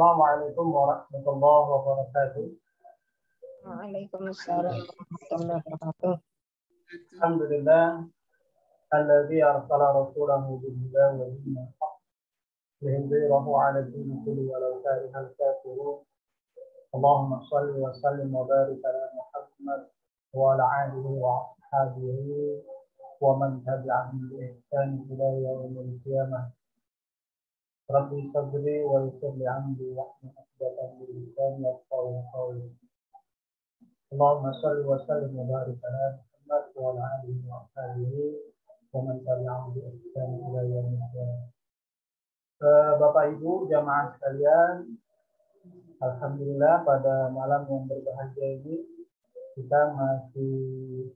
Assalamualaikum warahmatullahi wabarakatuh. Waalaikumsalam warahmatullahi wabarakatuh. Alhamdulillah alladzi arsala rasulahu bil huda wa dinil haqq liyudhhirahu 'ala ad-din kullihi walau karihal kafirun. Allahumma shalli wa sallim wa barik ala Muhammad wa ala alihi wa ashabihi wa man tabi'ahum bi ihsan ila yaumil qiyamah. Rabbi sabri wa yassir li amri wahlul 'uqdatam min lisani yafqahu qawli. Allahumma shalli wa sallim wa barik ala Muhammad wa ala alihi wa ashabihi wa man tabi'ahum bi ihsan ila yaumil qiyamah. Bapak Ibu jamaah sekalian, alhamdulillah pada malam yang berbahagia ini kita masih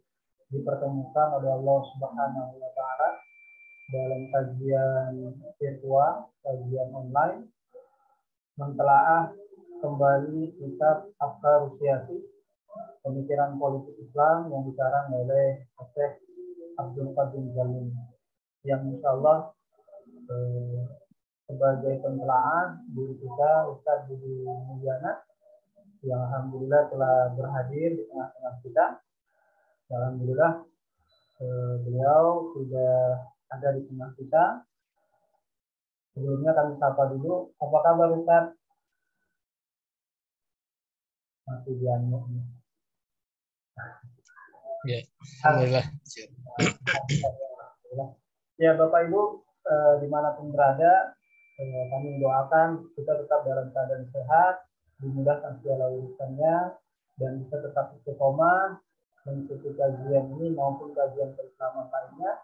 dipertemukan oleh Allah Subhanahu wa taala dalam kajian virtual, kajian online mentelaah kembali kitab Afkarus Siyasi, pemikiran politik Islam yang dikarang oleh Syekh Abdul Qadir Jalil, yang insyaallah sebagai pentelaan guru kita Ustaz Budi Mulyana yang alhamdulillah telah berhadir di tengah-tengah kita. Alhamdulillah beliau sudah ada di tengah kita. Sebelumnya kami sapa dulu, apa kabar Ustaz? Masih di unmute. Ya, alhamdulillah. Ya Bapak Ibu dimanapun berada, kami mendoakan kita tetap dalam keadaan sehat, dimudahkan segala urusannya, dan bisa tetap istiqomah mengikuti kajian ini maupun kajian bersama lainnya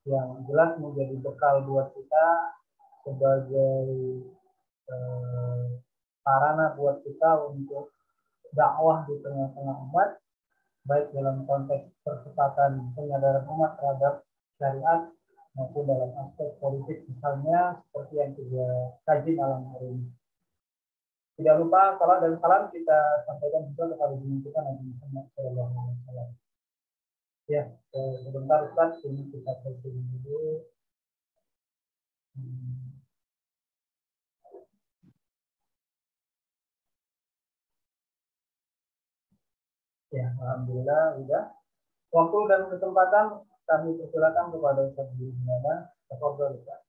yang jelas menjadi bekal buat kita sebagai sarana buat kita untuk dakwah di tengah-tengah umat, baik dalam konteks percepatan penyadaran umat terhadap syariat maupun dalam aspek politik misalnya seperti yang kita kaji malam hari ini. Tidak lupa salam dan salam kita sampaikan juga kepada junjungan kita Nabi Muhammad SAW. Ya, sebentar Ustaz, ini kita closing dulu. Ya, alhamdulillah sudah. Waktu dan kesempatan kami persilakan kepada Ustaz Budi Mulyana. Tafadhol Ustaz.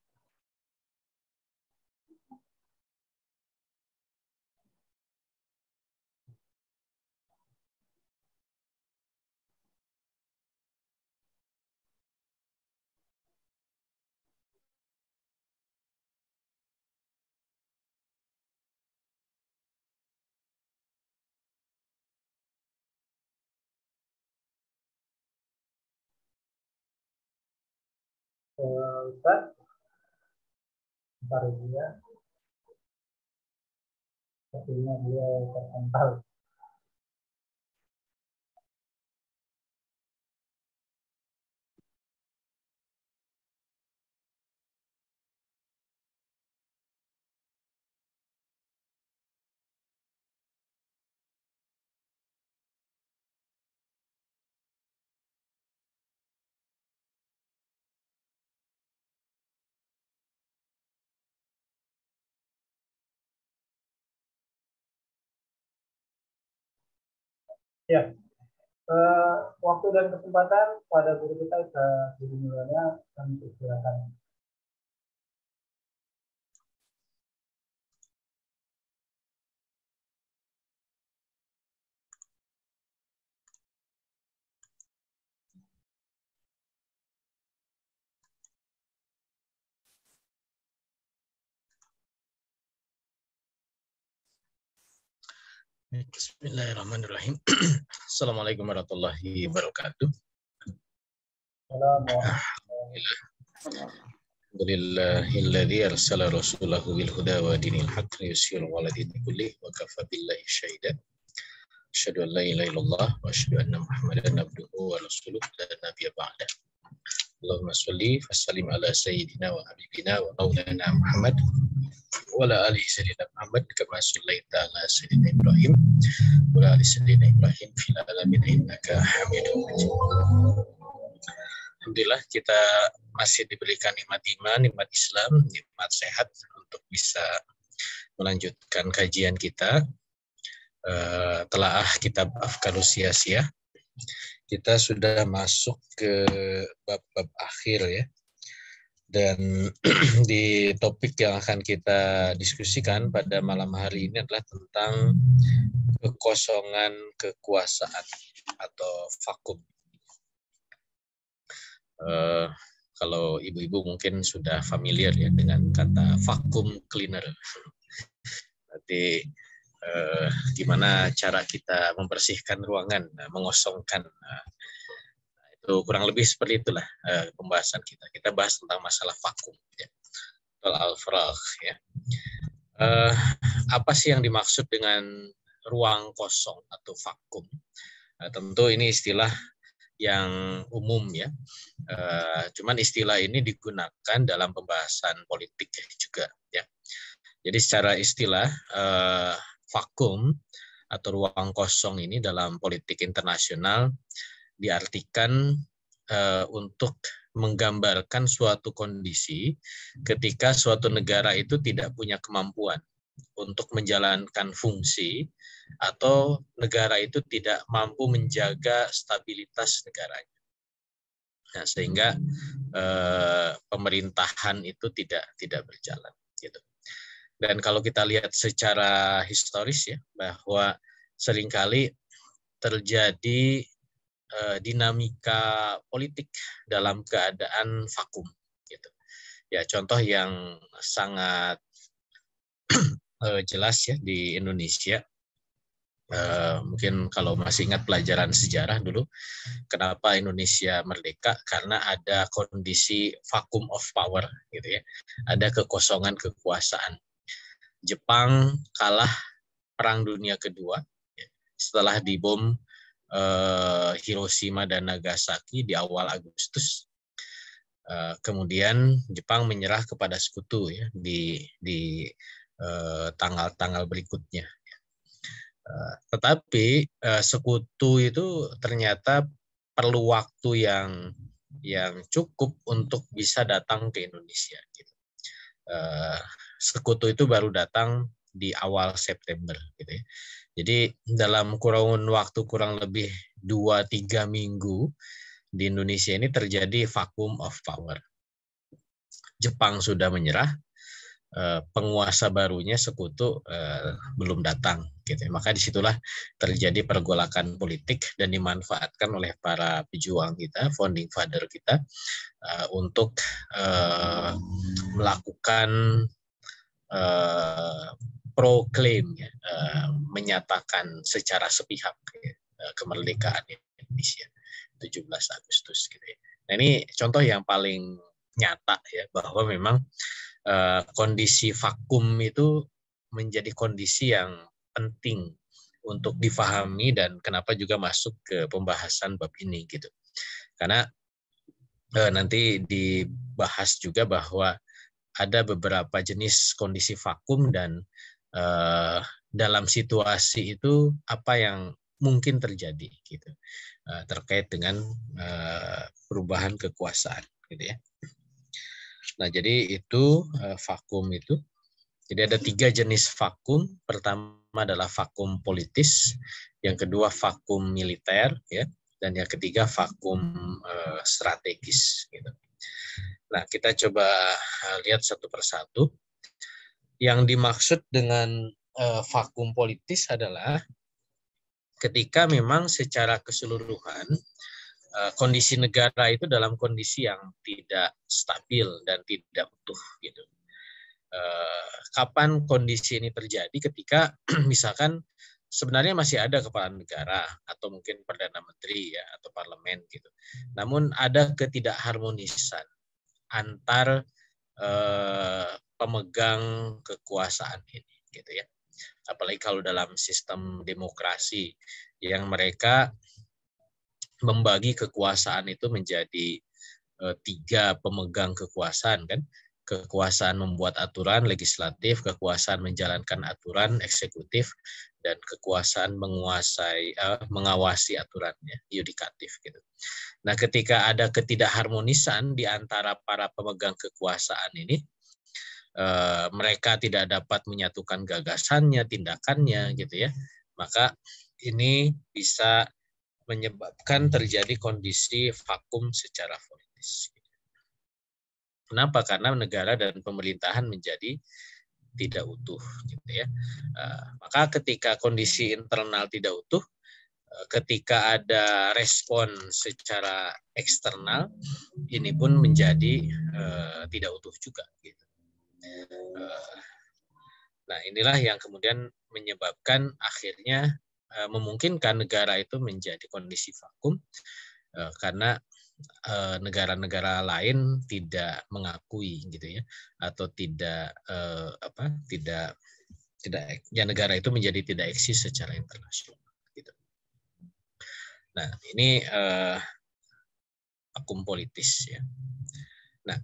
Ustaz, bentar ya. Sepertinya dia terpental. Ya, waktu dan kesempatan pada guru kita Ustaz Budi Mulyana kami persilakan. Bismillahirrahmanirrahim. Assalamualaikum warahmatullahi wabarakatuh. Alhamdulillahilladzi arsala rasulahu bil huda wa dinil haqq liyudhhirahu 'ala dini kullih wa kafa billahi syahida. Asyhadu an la ilaha illallah wa asyhadu anna Muhammadan abduhu wa rasuluhu la nabiyya ba'da. Allahumma shalli wa sallim ala sayyidina wa habibina wa maulana Muhammad wa ala alihi sayyidina Muhammad kama shallaita ala sayyidina Ibrahim wa ala ali sayyidina Ibrahim fil alamin innaka Hamidum Majid. Alhamdulillah kita masih diberikan nikmat iman, nikmat Islam, nikmat sehat untuk bisa melanjutkan kajian kita telaah kitab Afkarus Siyasiyah. Kita sudah masuk ke bab-bab akhir ya. Dan di topik yang akan kita diskusikan pada malam hari ini adalah tentang kekosongan kekuasaan atau vakum. Kalau ibu-ibu mungkin sudah familiar ya dengan kata vacuum cleaner. Berarti gimana cara kita membersihkan ruangan, mengosongkan. Itu kurang lebih seperti itulah pembahasan kita. Kita bahas tentang masalah vakum, ya. Al-faragh, ya. Apa sih yang dimaksud dengan ruang kosong atau vakum? Tentu ini istilah yang umum ya. Cuman istilah ini digunakan dalam pembahasan politik juga, ya. Jadi secara istilah vakum atau ruang kosong ini dalam politik internasional diartikan untuk menggambarkan suatu kondisi ketika suatu negara itu tidak punya kemampuan untuk menjalankan fungsi atau negara itu tidak mampu menjaga stabilitas negaranya. Nah, sehingga pemerintahan itu tidak berjalan gitu. Dan kalau kita lihat secara historis ya, bahwa seringkali terjadi dinamika politik dalam keadaan vakum gitu. Ya, contoh yang sangat jelas ya di Indonesia, mungkin kalau masih ingat pelajaran sejarah dulu, kenapa Indonesia merdeka, karena ada kondisi vacuum of power gitu ya, ada kekosongan kekuasaan. Jepang kalah Perang Dunia Kedua ya, setelah dibom Hiroshima dan Nagasaki di awal Agustus. Kemudian Jepang menyerah kepada sekutu ya di tanggal-tanggal berikutnya. Tetapi sekutu itu ternyata perlu waktu yang cukup untuk bisa datang ke Indonesia. Gitu. Sekutu itu baru datang di awal September. Gitu ya. Jadi dalam kurun waktu kurang lebih 2-3 minggu di Indonesia ini terjadi vacuum of power. Jepang sudah menyerah, penguasa barunya sekutu belum datang. Gitu. Maka disitulah terjadi pergolakan politik dan dimanfaatkan oleh para pejuang kita, founding father kita, untuk melakukan proklaim ya, menyatakan secara sepihak ya, kemerdekaan Indonesia 17 Agustus gitu ya. Nah, ini contoh yang paling nyata ya, bahwa memang kondisi vakum itu menjadi kondisi yang penting untuk difahami dan kenapa juga masuk ke pembahasan bab ini gitu. Karena nanti dibahas juga bahwa ada beberapa jenis kondisi vakum dan dalam situasi itu apa yang mungkin terjadi gitu, terkait dengan perubahan kekuasaan gitu ya. Nah, jadi itu vakum itu. Jadi ada 3 jenis vakum. Pertama adalah vakum politis, yang kedua vakum militer ya, dan yang ketiga vakum strategis gitu. Nah, kita coba lihat satu persatu. Yang dimaksud dengan vakum politis adalah ketika memang secara keseluruhan kondisi negara itu dalam kondisi yang tidak stabil dan tidak utuh gitu. Kapan kondisi ini terjadi? Ketika misalkan sebenarnya masih ada kepala negara atau mungkin perdana menteri ya atau parlemen gitu. Namun ada ketidakharmonisan antar pemegang kekuasaan ini gitu ya. Apalagi kalau dalam sistem demokrasi yang mereka membagi kekuasaan itu menjadi 3 pemegang kekuasaan kan. Kekuasaan membuat aturan legislatif, kekuasaan menjalankan aturan eksekutif, dan kekuasaan mengawasi aturannya yudikatif gitu. Nah, ketika ada ketidakharmonisan di antara para pemegang kekuasaan ini, mereka tidak dapat menyatukan gagasannya, tindakannya gitu ya, maka ini bisa menyebabkan terjadi kondisi vakum secara politis. Kenapa? Karena negara dan pemerintahan menjadi tidak utuh, gitu ya. Maka ketika kondisi internal tidak utuh, ketika ada respon secara eksternal, ini pun menjadi tidak utuh juga. Gitu. Nah, inilah yang kemudian menyebabkan akhirnya memungkinkan negara itu menjadi kondisi vakum karena negara-negara lain tidak mengakui gitu ya, atau tidak ya negara itu menjadi tidak eksis secara internasional gitu. Nah, ini vakum politis ya. Nah,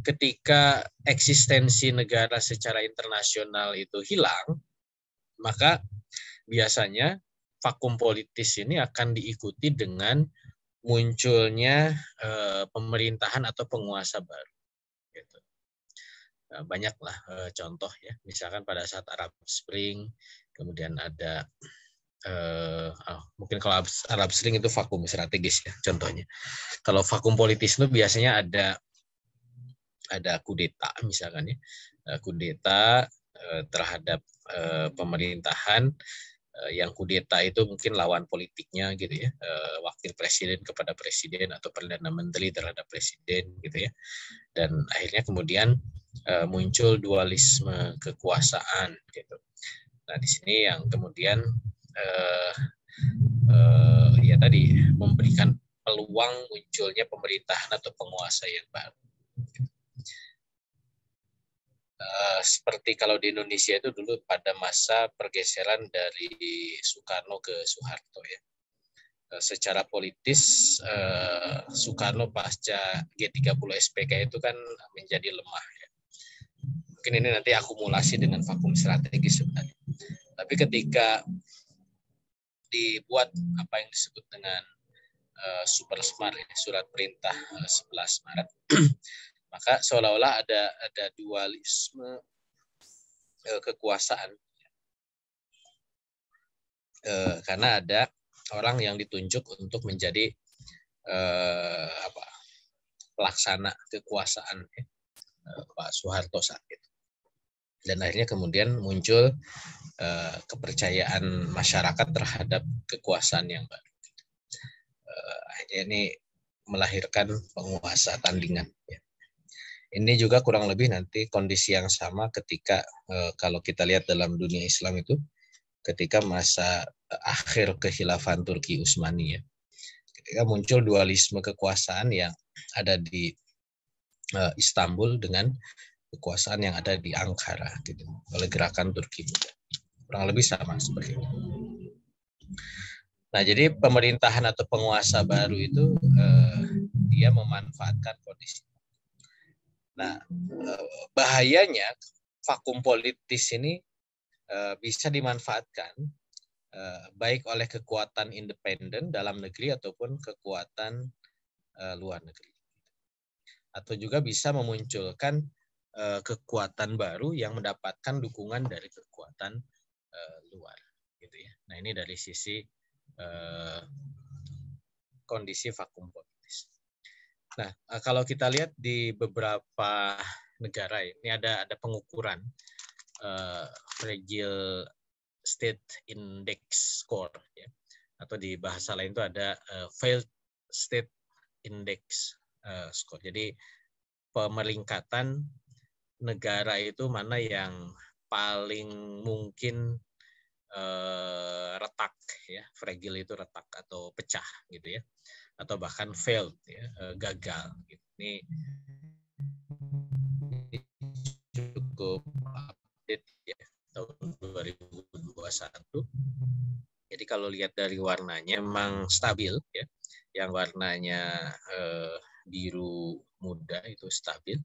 ketika eksistensi negara secara internasional itu hilang, maka biasanya vakum politis ini akan diikuti dengan munculnya pemerintahan atau penguasa baru. Gitu. Banyaklah contoh ya, misalkan pada saat Arab Spring, kemudian ada mungkin kalau Arab Spring itu vakum strategis ya contohnya. Kalau vakum politis itu biasanya ada kudeta misalkan ya, kudeta terhadap pemerintahan. Yang kudeta itu mungkin lawan politiknya gitu ya, wakil presiden kepada presiden atau perdana menteri terhadap presiden gitu ya, dan akhirnya kemudian muncul dualisme kekuasaan gitu. Nah di sini yang kemudian ya tadi memberikan peluang munculnya pemerintahan atau penguasa yang baru. Seperti kalau di Indonesia itu dulu pada masa pergeseran dari Soekarno ke Soeharto ya. Secara politis Soekarno pasca G30 SPK itu kan menjadi lemah ya. Mungkin ini nanti akumulasi dengan vakum strategis sebenarnya. Tapi ketika dibuat apa yang disebut dengan Super Smart ya, surat perintah 11 Maret maka seolah-olah ada dualisme kekuasaan karena ada orang yang ditunjuk untuk menjadi pelaksana kekuasaan ya, Pak Soeharto saat itu. Dan akhirnya kemudian muncul kepercayaan masyarakat terhadap kekuasaan yang baru. Akhirnya ini melahirkan penguasa tandingan ya. Ini juga kurang lebih nanti kondisi yang sama ketika kalau kita lihat dalam dunia Islam itu ketika masa akhir kekhilafan Turki Utsmani ya. Ketika muncul dualisme kekuasaan yang ada di Istanbul dengan kekuasaan yang ada di Ankara gitu oleh gerakan Turki Muda. Kurang lebih sama seperti itu. Nah, jadi pemerintahan atau penguasa baru itu dia memanfaatkan kondisi. Nah, bahayanya vakum politis ini bisa dimanfaatkan baik oleh kekuatan independen dalam negeri ataupun kekuatan luar negeri. Atau juga bisa memunculkan kekuatan baru yang mendapatkan dukungan dari kekuatan luar. Gitu ya. Nah, ini dari sisi kondisi vakum politis. Nah, kalau kita lihat di beberapa negara ini ada pengukuran Fragile State Index Score ya. Atau di bahasa lain itu ada Failed State Index Score. Jadi pemeringkatan negara itu mana yang paling mungkin retak ya, fragile itu retak atau pecah gitu ya, atau bahkan failed ya, gagal gitu. Ini cukup update ya tahun 2021. Jadi kalau lihat dari warnanya memang stabil ya, yang warnanya biru muda itu stabil,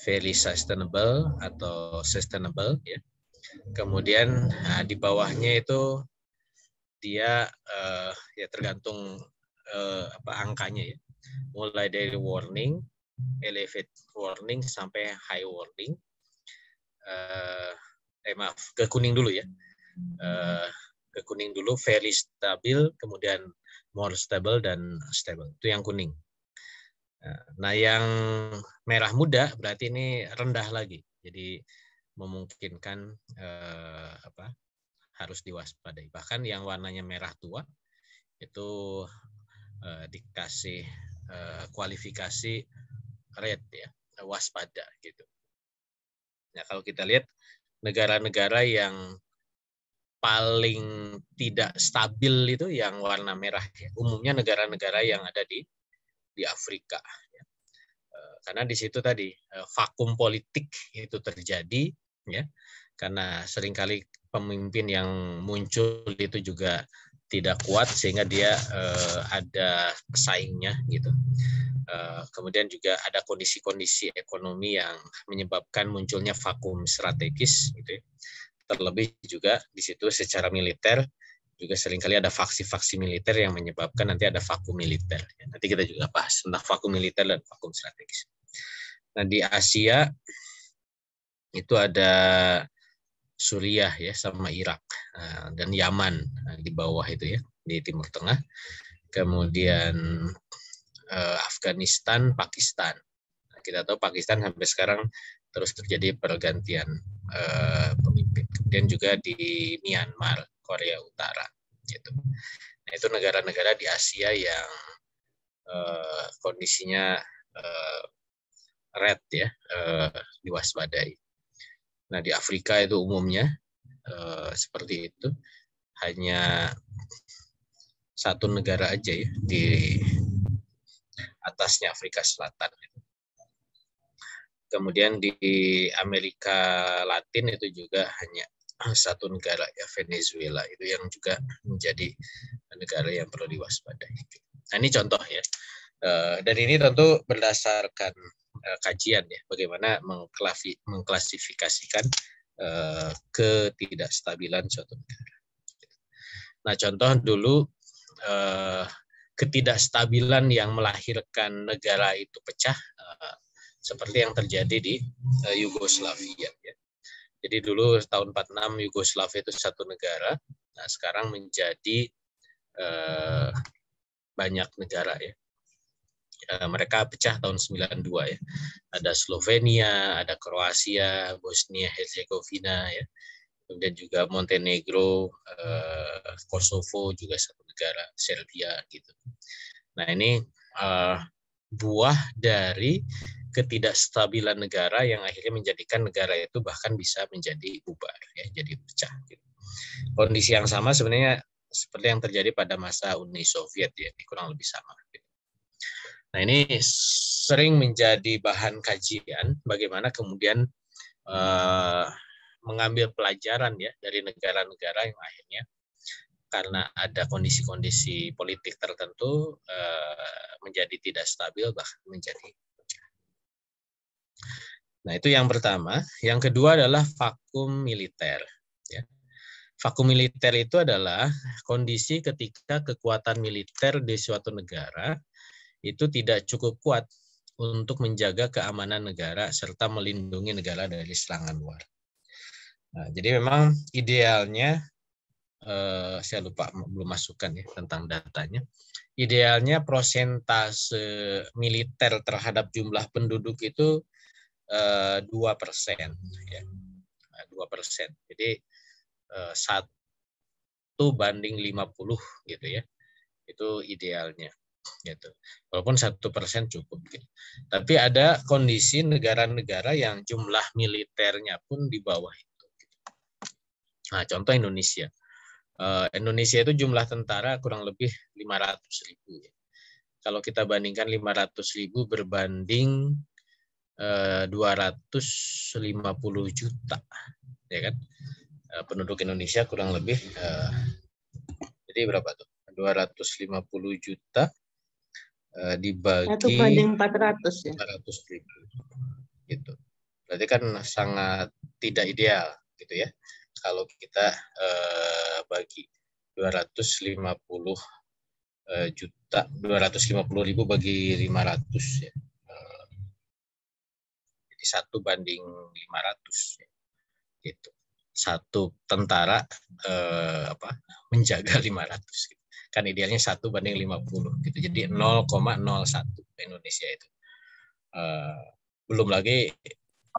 very sustainable atau sustainable ya. Kemudian di bawahnya itu dia ya tergantung angkanya ya. Mulai dari warning, elevate warning sampai high warning. ke kuning dulu ya. Ke kuning dulu, very stabil, kemudian more stable dan stable. Itu yang kuning. Nah, yang merah muda berarti ini rendah lagi. Jadi memungkinkan harus diwaspadai. Bahkan yang warnanya merah tua itu dikasih kualifikasi red ya, waspada gitu. Nah, kalau kita lihat negara-negara yang paling tidak stabil itu yang warna merah ya. Umumnya negara-negara yang ada di Afrika ya. Karena di situ tadi vakum politik itu terjadi ya. Karena seringkali pemimpin yang muncul itu juga tidak kuat sehingga dia ada pesaingnya gitu. Kemudian juga ada kondisi-kondisi ekonomi yang menyebabkan munculnya vakum strategis gitu ya. Terlebih juga di situ secara militer juga seringkali ada faksi-faksi militer yang menyebabkan nanti ada vakum militer. Nanti kita juga bahas tentang vakum militer dan vakum strategis. Nah, di Asia itu ada Suriah ya sama Irak dan Yaman di bawah itu ya, di Timur Tengah. Kemudian Afghanistan, Pakistan. Kita tahu Pakistan sampai sekarang terus terjadi pergantian pemimpin. Kemudian juga di Myanmar, Korea Utara, gitu. Nah, itu negara-negara di Asia yang kondisinya red ya, diwaspadai. Nah, di Afrika itu umumnya seperti itu, hanya satu negara aja ya di atasnya Afrika Selatan. Kemudian di Amerika Latin itu juga hanya satu negara ya, Venezuela, itu yang juga menjadi negara yang perlu diwaspadai. Nah, ini contoh ya. Dan ini tentu berdasarkan kajian ya, bagaimana mengklasifikasikan ketidakstabilan suatu negara. Nah, contoh dulu ketidakstabilan yang melahirkan negara itu pecah, seperti yang terjadi di Yugoslavia. Ya. Jadi dulu tahun 46 Yugoslavia itu satu negara, nah sekarang menjadi banyak negara ya. Mereka pecah tahun 92 ya. Ada Slovenia, ada Kroasia, Bosnia Herzegovina ya. Kemudian juga Montenegro, Kosovo juga satu negara, Serbia gitu. Nah, ini buah dari ketidakstabilan negara yang akhirnya menjadikan negara itu bahkan bisa menjadi bubar ya, jadi pecah gitu. Kondisi yang sama sebenarnya seperti yang terjadi pada masa Uni Soviet ya, kurang lebih sama gitu. Nah, ini sering menjadi bahan kajian bagaimana kemudian mengambil pelajaran ya dari negara-negara yang akhirnya karena ada kondisi-kondisi politik tertentu menjadi tidak stabil bahkan menjadi. Nah, itu yang pertama. Yang kedua adalah vakum militer. Ya. Vakum militer itu adalah kondisi ketika kekuatan militer di suatu negara itu tidak cukup kuat untuk menjaga keamanan negara serta melindungi negara dari serangan luar. Nah, jadi memang idealnya, saya lupa belum masukkan ya tentang datanya. Idealnya prosentase militer terhadap jumlah penduduk itu 2%, ya, 2%. Jadi 1:50 gitu ya, itu idealnya. Gitu. Walaupun 1% cukup. Gitu. Tapi ada kondisi negara-negara yang jumlah militernya pun di bawah itu. Gitu. Nah, contoh Indonesia. Indonesia itu jumlah tentara kurang lebih 500.000. Ya. Kalau kita bandingkan 500.000 berbanding 250 juta, ya kan? Penduduk Indonesia kurang lebih, jadi berapa tuh? 250 juta dibagi 1/400 ya. 400.000, gitu. Berarti kan sangat tidak ideal, gitu ya. Kalau kita bagi 250 juta, 250.000 bagi 500 ya. 1:500. Gitu. Satu tentara menjaga 500. Gitu. Kan idealnya 1:50 gitu. Jadi 0,01 Indonesia itu. Belum lagi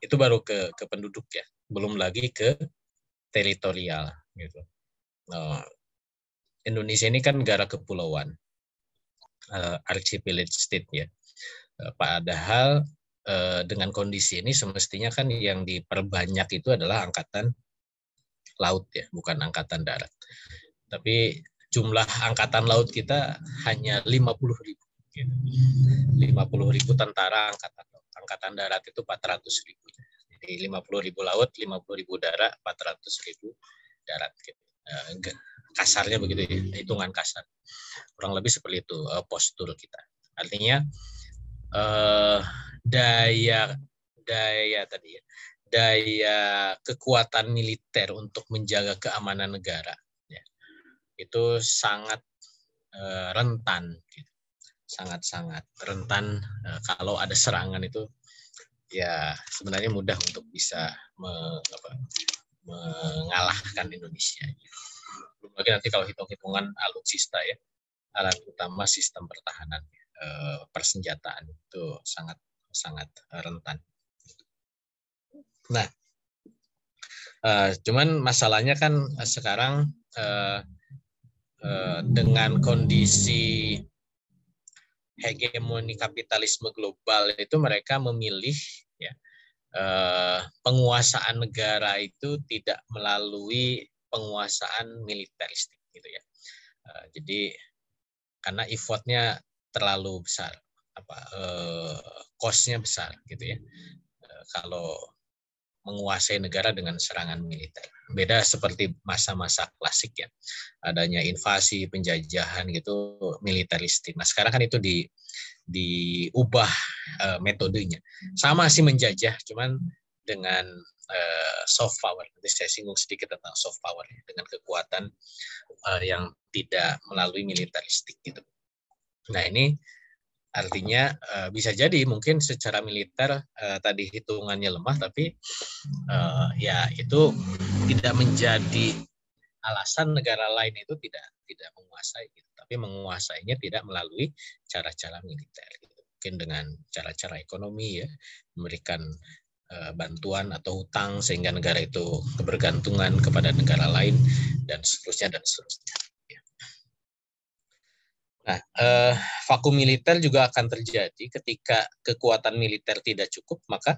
itu baru ke penduduk ya, belum lagi ke teritorial gitu. Indonesia ini kan negara kepulauan, archipelago state ya. Padahal dengan kondisi ini semestinya kan yang diperbanyak itu adalah angkatan laut ya, bukan angkatan darat. Tapi jumlah angkatan laut kita hanya 50.000. Gitu. 50.000 tentara angkatan laut. Angkatan darat itu 400.000. Jadi 50.000 laut, 50.000 darat, 400.000 darat. Gitu. Kasarnya begitu ya, hitungan kasar. Kurang lebih seperti itu postur kita. Artinya daya tadi ya, daya kekuatan militer untuk menjaga keamanan negara ya, itu sangat rentan, gitu. Sangat-sangat rentan kalau ada serangan itu ya sebenarnya mudah untuk bisa mengalahkan Indonesia. Belum lagi nanti kalau hitung-hitungan alutsista ya, alat utama sistem pertahanan persenjataan itu sangat rentan. Nah, cuman masalahnya kan sekarang dengan kondisi hegemoni kapitalisme global itu mereka memilih ya, penguasaan negara itu tidak melalui penguasaan militeristik gitu ya. Jadi karena effortnya terlalu besar, cost-nya besar gitu ya. Kalau menguasai negara dengan serangan militer. Beda seperti masa-masa klasik ya. Adanya invasi, penjajahan gitu militeristik. Nah, sekarang kan itu diubah metodenya. Sama sih menjajah, cuman dengan soft power. Nanti saya singgung sedikit tentang soft power ya, dengan kekuatan yang tidak melalui militeristik gitu. Nah, ini artinya bisa jadi mungkin secara militer tadi hitungannya lemah, tapi ya itu tidak menjadi alasan negara lain itu tidak menguasai, gitu. Tapi menguasainya tidak melalui cara-cara militer, gitu. Mungkin dengan cara-cara ekonomi ya, memberikan bantuan atau hutang sehingga negara itu kebergantungan kepada negara lain dan seterusnya dan seterusnya. Nah, vakum militer juga akan terjadi ketika kekuatan militer tidak cukup, maka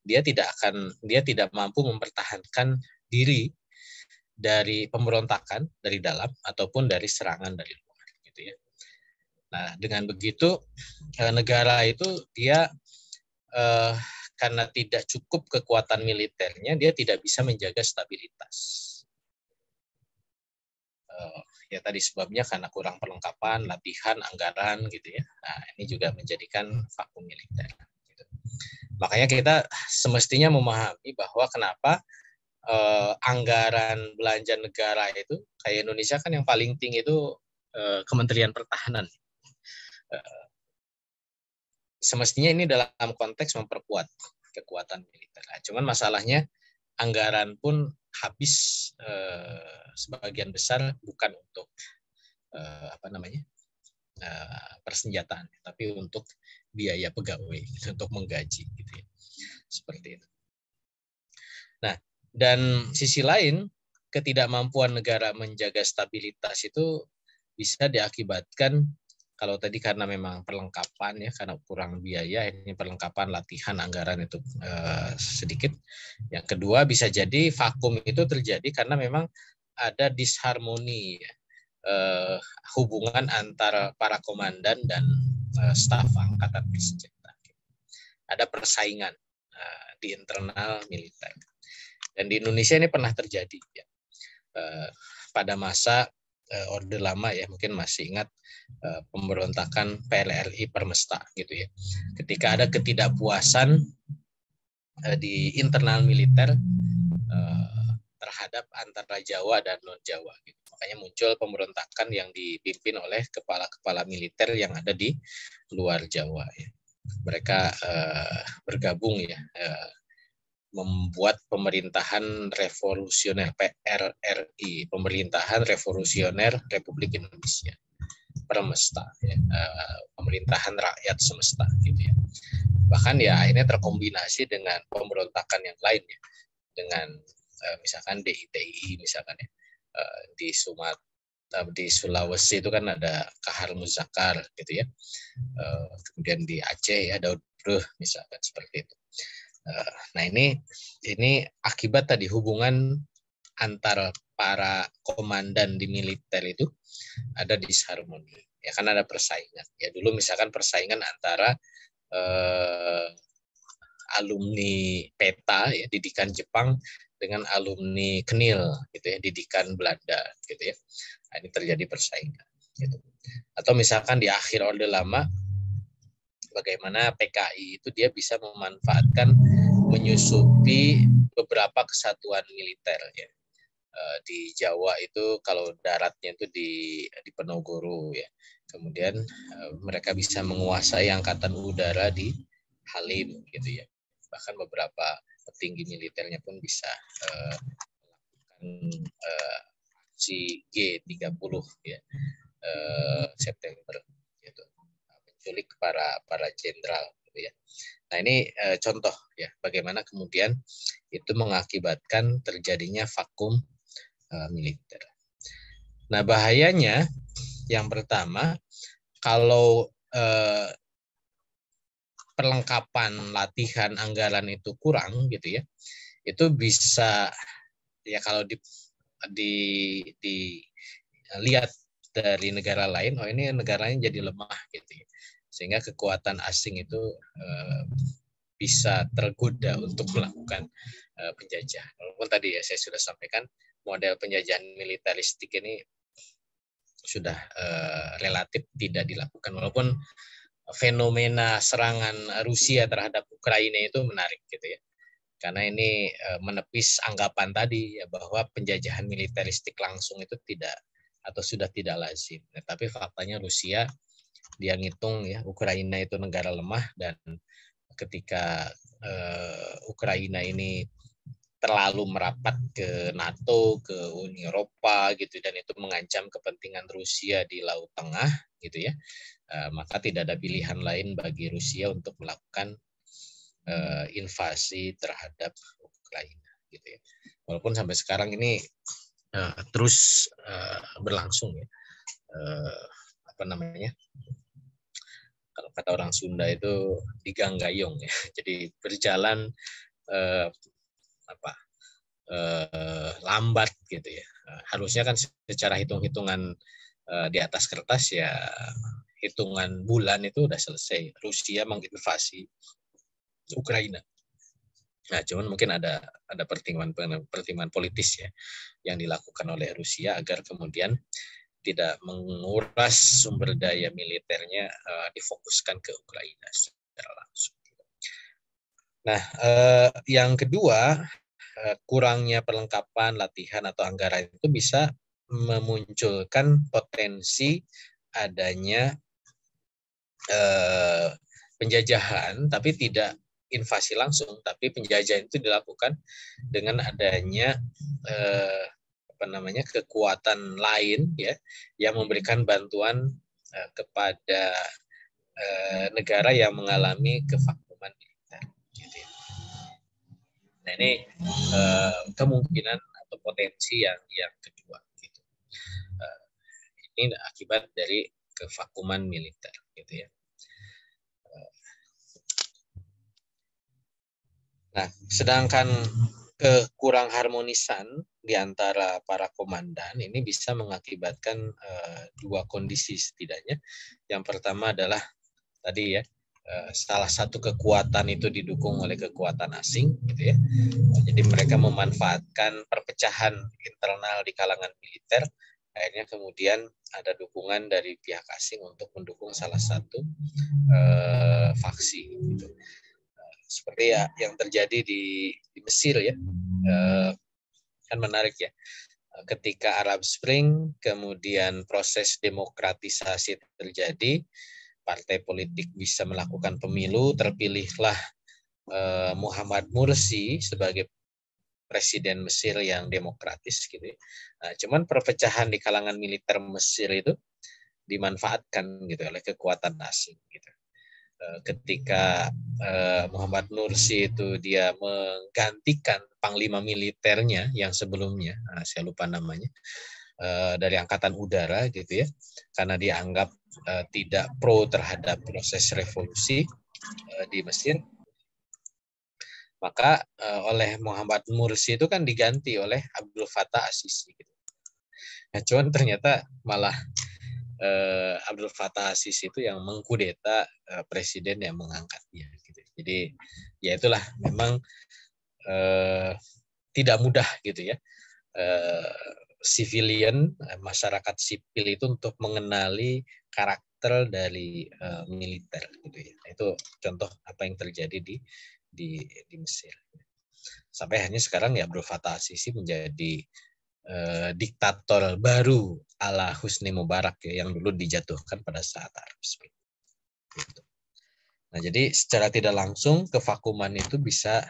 dia tidak mampu mempertahankan diri dari pemberontakan dari dalam ataupun dari serangan dari luar, gitu ya. Nah, dengan begitu negara itu dia karena tidak cukup kekuatan militernya, dia tidak bisa menjaga stabilitas. Ya tadi sebabnya karena kurang perlengkapan, latihan, anggaran gitu ya. Nah, ini juga menjadikan vakum militer. Gitu. Makanya kita semestinya memahami bahwa kenapa anggaran belanja negara itu kayak Indonesia kan yang paling tinggi itu Kementerian Pertahanan. Semestinya ini dalam konteks memperkuat kekuatan militer. Nah, cuman masalahnya anggaran pun habis sebagian besar bukan untuk persenjataan, tapi untuk biaya pegawai, untuk menggaji, gitu ya. Seperti itu. Nah, dan sisi lain ketidakmampuan negara menjaga stabilitas itu bisa diakibatkan kalau tadi karena memang perlengkapan ya, karena kurang biaya, ini perlengkapan latihan anggaran itu sedikit. Yang kedua bisa jadi vakum itu terjadi karena memang ada disharmoni ya, hubungan antara para komandan dan staf angkatan bersenjata. Ada persaingan di internal militer. Dan di Indonesia ini pernah terjadi ya. Pada masa Orde Lama ya, mungkin masih ingat pemberontakan PLRI Permesta gitu ya. Ketika ada ketidakpuasan di internal militer terhadap antara Jawa dan non Jawa gitu. Makanya muncul pemberontakan yang dipimpin oleh kepala-kepala militer yang ada di luar Jawa ya. Mereka bergabung ya membuat pemerintahan revolusioner PRRI, pemerintahan revolusioner Republik Indonesia Permesta, ya, pemerintahan rakyat semesta gitu ya. Bahkan ya akhirnya terkombinasi dengan pemberontakan yang lain ya, dengan misalkan DITI misalkan ya, di Sulawesi itu kan ada Kahar Muzakar gitu ya, kemudian di Aceh ya Daud Bruh misalkan seperti itu. Nah ini akibat tadi hubungan antara para komandan di militer itu ada disharmoni ya, kan ada persaingan ya. Dulu misalkan persaingan antara alumni PETA ya, didikan Jepang dengan alumni KNIL gitu ya, didikan Belanda gitu ya. Nah, ini terjadi persaingan gitu. Atau misalkan di akhir Orde Lama bagaimana PKI itu dia bisa memanfaatkan menyusupi beberapa kesatuan militer ya. Di Jawa itu kalau daratnya itu di Penogoro ya. Kemudian mereka bisa menguasai angkatan udara di Halim gitu ya. Bahkan beberapa petinggi militernya pun bisa melakukan aksi G30 ya, September gitu. Menculik para jenderal gitu ya. Nah ini contoh ya bagaimana kemudian itu mengakibatkan terjadinya vakum militer. Nah bahayanya yang pertama, kalau perlengkapan latihan anggaran itu kurang gitu ya, itu bisa ya kalau dilihat dari negara lain, oh ini negaranya jadi lemah gitu ya, sehingga kekuatan asing itu bisa tergoda untuk melakukan penjajahan. Walaupun tadi ya saya sudah sampaikan model penjajahan militeristik ini sudah relatif tidak dilakukan, walaupun fenomena serangan Rusia terhadap Ukraina itu menarik gitu ya, karena ini menepis anggapan tadi ya bahwa penjajahan militeristik langsung itu tidak atau sudah tidak lazim. Nah, tapi faktanya Rusia dia ngitung ya Ukraina itu negara lemah, dan ketika Ukraina ini terlalu merapat ke NATO, ke Uni Eropa gitu, dan itu mengancam kepentingan Rusia di Laut Tengah gitu ya, maka tidak ada pilihan lain bagi Rusia untuk melakukan invasi terhadap Ukraina gitu ya. Walaupun sampai sekarang ini terus berlangsung ya, apa namanya, kalau kata orang Sunda itu diganggayong ya, jadi berjalan lambat gitu ya. Harusnya kan secara hitung-hitungan di atas kertas ya hitungan bulan itu udah selesai Rusia menginvasi Ukraina. Nah, cuman mungkin ada pertimbangan politis ya yang dilakukan oleh Rusia agar kemudian tidak menguras sumber daya militernya, difokuskan ke Ukraina secara langsung. Nah, yang kedua, kurangnya perlengkapan, latihan atau anggaran itu bisa memunculkan potensi adanya penjajahan, tapi tidak invasi langsung, tapi penjajahan itu dilakukan dengan adanya kekuatan lain ya yang memberikan bantuan kepada negara yang mengalami kevakuman militer. Gitu ya. Nah ini kemungkinan atau potensi yang kedua. Gitu. Ini akibat dari kevakuman militer, gitu ya. Nah, sedangkan kekurang harmonisan di antara para komandan ini bisa mengakibatkan dua kondisi setidaknya. Yang pertama adalah tadi ya, salah satu kekuatan itu didukung oleh kekuatan asing, gitu ya. Jadi mereka memanfaatkan perpecahan internal di kalangan militer, akhirnya kemudian ada dukungan dari pihak asing untuk mendukung salah satu faksi. Gitu. Seperti ya yang terjadi di Mesir ya, kan menarik ya. Ketika Arab Spring, kemudian proses demokratisasi terjadi, partai politik bisa melakukan pemilu, terpilihlah Muhammad Mursi sebagai presiden Mesir yang demokratis gitu ya. Nah, cuman perpecahan di kalangan militer Mesir itu dimanfaatkan gitu oleh kekuatan asing gitu. Ketika Muhammad Mursi itu dia menggantikan panglima militernya yang sebelumnya, saya lupa namanya, dari angkatan udara gitu ya, karena dianggap tidak pro terhadap proses revolusi di Mesir, maka oleh Muhammad Mursi itu kan diganti oleh Abdul Fattah As-Sisi. Gitu. Nah, cuman ternyata malah Abdul Fattah As-Sisi itu yang mengkudeta presiden yang mengangkat dia. Gitu. Jadi ya itulah memang tidak mudah gitu ya. Civilian, masyarakat sipil itu untuk mengenali karakter dari militer gitu ya. Itu contoh apa yang terjadi di Mesir. Sampai hanya sekarang ya Abdul Fattah As-Sisi menjadi diktator baru ala Husni Mubarak ya, yang dulu dijatuhkan pada saat Arab Spring. Gitu. Nah, jadi secara tidak langsung kevakuman itu bisa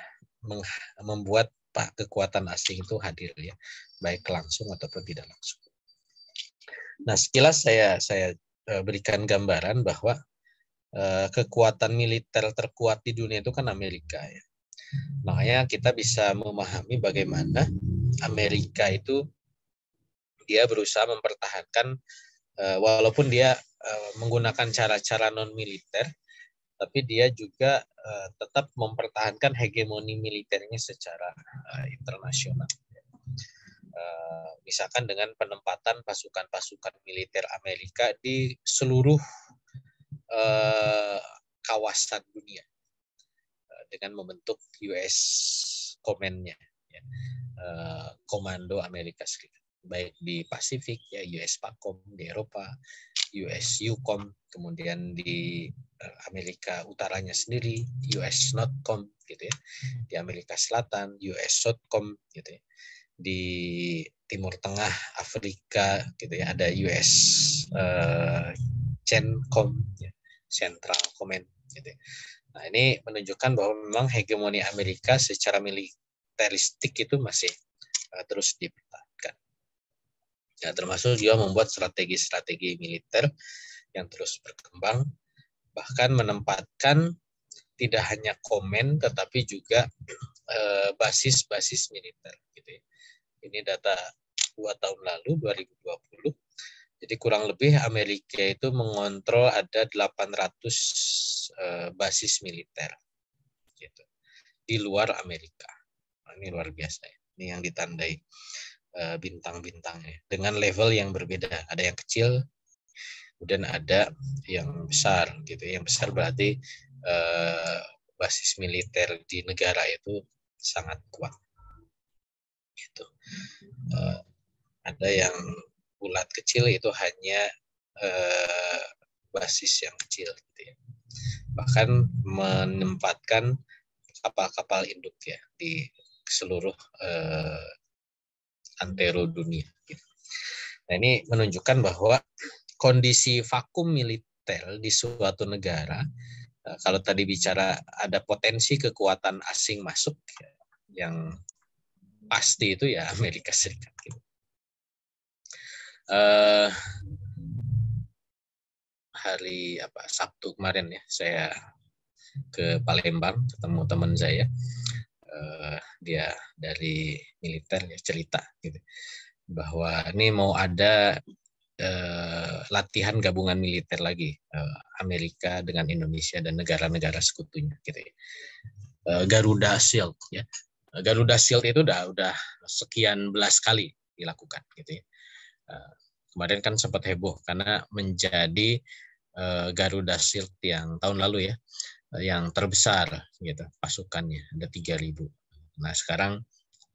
membuat kekuatan asing itu hadir ya, baik langsung ataupun tidak langsung. Nah, sekilas saya berikan gambaran bahwa kekuatan militer terkuat di dunia itu kan Amerika ya. Makanya kita bisa memahami bagaimana Amerika itu dia berusaha mempertahankan walaupun dia menggunakan cara-cara non militer, tapi dia juga tetap mempertahankan hegemoni militernya secara internasional. Misalkan dengan penempatan pasukan-pasukan militer Amerika di seluruh kawasan dunia dengan membentuk US Command-nya, ya, Komando Amerika Serikat, baik di Pasifik ya US PACOM, di Eropa US EUCOM, kemudian di Amerika Utaranya sendiri US NORTHCOM gitu ya, di Amerika Selatan US SOUTHCOM gitu ya, di Timur Tengah Afrika gitu ya ada US CENTCOM ya, Central Command gitu ya. Nah, ini menunjukkan bahwa memang hegemoni Amerika secara militeristik itu masih terus dipertahankan. Ya, termasuk juga membuat strategi-strategi militer yang terus berkembang, bahkan menempatkan tidak hanya komen tetapi juga basis-basis militer gitu ya. Ini data 2 tahun lalu 2020. Jadi kurang lebih Amerika itu mengontrol ada 800 basis militer gitu di luar Amerika. Nah, ini luar biasa ya. Ini yang ditandai bintang-bintangnya dengan level yang berbeda. Ada yang kecil, kemudian ada yang besar gitu. Yang besar berarti basis militer di negara itu sangat kuat. Gitu. Ada yang bulat kecil itu hanya basis yang kecil gitu ya. Bahkan menempatkan kapal-kapal induk ya di seluruh antero dunia gitu. Nah, ini menunjukkan bahwa kondisi vakum militer di suatu negara, kalau tadi bicara ada potensi kekuatan asing masuk ya, yang pasti itu ya Amerika Serikat gitu. Hari Sabtu kemarin ya saya ke Palembang ketemu teman saya, dia dari militer ya cerita gitu bahwa ini mau ada latihan gabungan militer lagi Amerika dengan Indonesia dan negara-negara sekutunya gitu ya. Garuda Shield ya. Garuda Shield itu udah sekian belas kali dilakukan gitu ya. Kemarin kan sempat heboh karena menjadi Garuda Shield yang tahun lalu ya, yang terbesar gitu pasukannya, ada 3.000. Nah, sekarang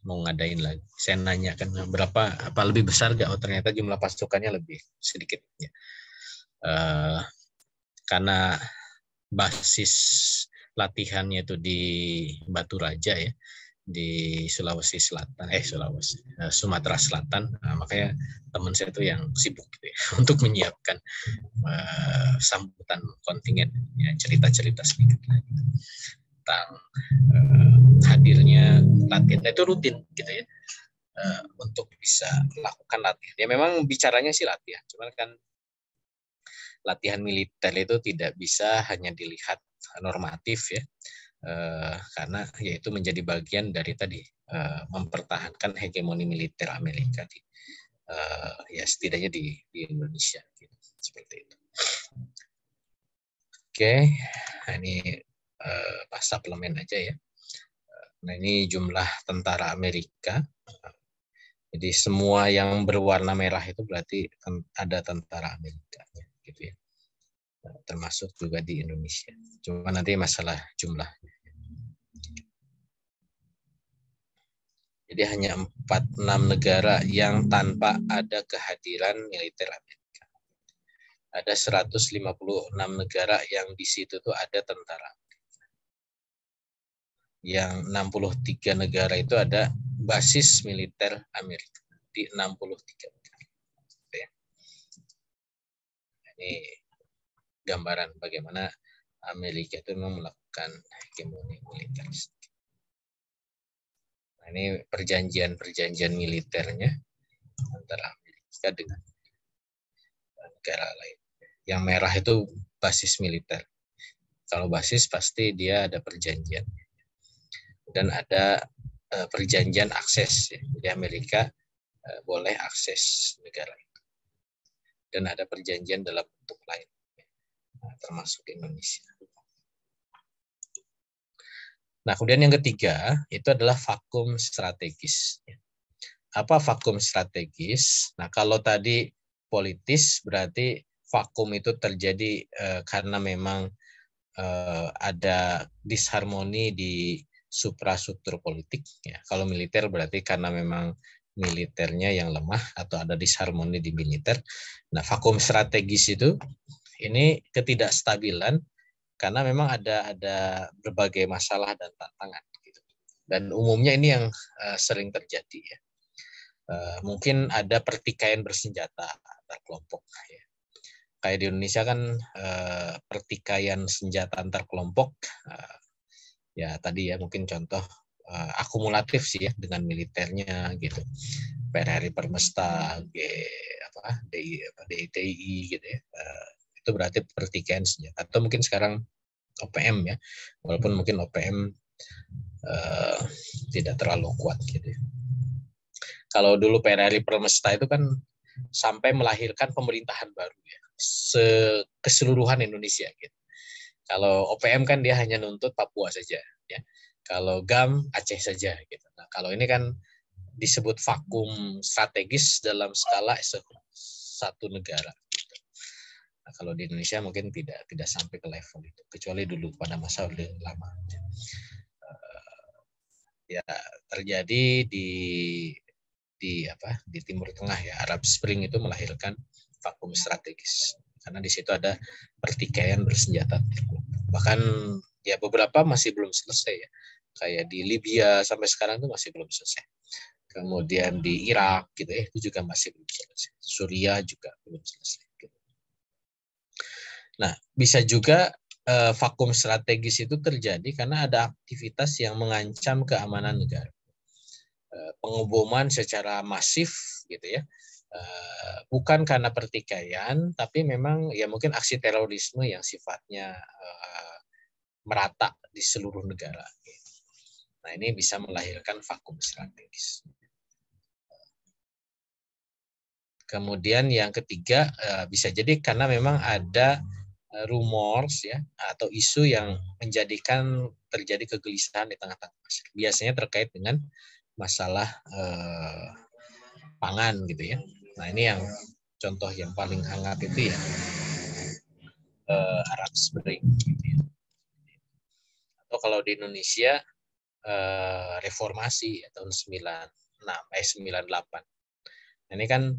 mau ngadain lagi. Saya nanya kan berapa, apa lebih besar nggak? Oh, ternyata jumlah pasukannya lebih sedikit ya. Karena basis latihannya itu di Batu Raja ya, di Sulawesi Selatan, Sumatera Selatan. Nah, makanya teman saya itu yang sibuk gitu ya, untuk menyiapkan sambutan kontingen, ya, cerita-cerita sedikit lah gitu. tentang hadirnya latihan. Nah, itu rutin gitu ya, untuk bisa melakukan latihan. Ya memang bicaranya sih latihan, cuman kan latihan militer itu tidak bisa hanya dilihat normatif ya, karena yaitu menjadi bagian dari tadi mempertahankan hegemoni militer Amerika di ya setidaknya di Indonesia gitu, seperti itu. Oke, nah ini pas suplemen aja ya. Nah ini jumlah tentara Amerika. Jadi semua yang berwarna merah itu berarti ada tentara Amerika, gitu ya. Termasuk juga di Indonesia. Cuma nanti masalah jumlah. Jadi hanya 46 negara yang tanpa ada kehadiran militer Amerika. Ada 156 negara yang di situ tuh ada tentara. Yang 63 negara itu ada basis militer Amerika di 63 negara. Ini gambaran bagaimana Amerika itu memang melakukan hegemoni militer. Nah, ini perjanjian militernya antara Amerika dengan negara lain. Yang merah itu basis militer. Kalau basis pasti dia ada perjanjian. Dan ada perjanjian akses. Ya. Jadi Amerika boleh akses negara itu. Dan ada perjanjian dalam bentuk lain, termasuk Indonesia. Nah, kemudian yang ketiga itu adalah vakum strategis. Apa vakum strategis? Nah, kalau tadi politis berarti vakum itu terjadi karena memang ada disharmoni di suprastruktur politik. Ya. Kalau militer berarti karena memang militernya yang lemah atau ada disharmoni di militer. Nah, vakum strategis itu ini ketidakstabilan karena memang ada berbagai masalah dan tantangan. Gitu. Dan umumnya ini yang sering terjadi. Ya. Mungkin ada pertikaian bersenjata antar kelompok. Ya. Kayak di Indonesia kan pertikaian senjata antar kelompok, ya tadi ya mungkin contoh akumulatif sih ya dengan militernya gitu. PRRI Permesta, DITI gitu ya. Itu berarti pertikaian senjata. Atau mungkin sekarang OPM ya, walaupun mungkin OPM tidak terlalu kuat gitu ya. Kalau dulu PRRI Permesta itu kan sampai melahirkan pemerintahan baru ya, keseluruhan Indonesia gitu. Kalau OPM kan dia hanya nuntut Papua saja ya. Kalau GAM Aceh saja gitu. Nah, kalau ini kan disebut vakum strategis dalam skala satu negara. Gitu. Nah, kalau di Indonesia mungkin tidak sampai ke level itu, kecuali dulu pada masa Orde Lama. Ya terjadi di Timur Tengah ya, Arab Spring itu melahirkan vakum strategis karena di situ ada pertikaian bersenjata. Bahkan ya beberapa masih belum selesai ya, kayak di Libya sampai sekarang itu masih belum selesai. Kemudian di Irak gitu ya, itu juga masih belum selesai. Suriah juga belum selesai. Gitu. Nah, bisa juga vakum strategis itu terjadi karena ada aktivitas yang mengancam keamanan negara. Pengeboman secara masif gitu ya, bukan karena pertikaian, tapi memang ya mungkin aksi terorisme yang sifatnya merata di seluruh negara. Nah ini bisa melahirkan vakum strategis. Kemudian yang ketiga bisa jadi karena memang ada rumors ya atau isu yang menjadikan terjadi kegelisahan di tengah-tengah masyarakat. Biasanya terkait dengan masalah pangan gitu ya. Nah ini yang contoh yang paling hangat itu ya Arab Spring. Gitu ya. Atau kalau di Indonesia reformasi ya, tahun 98. Ini kan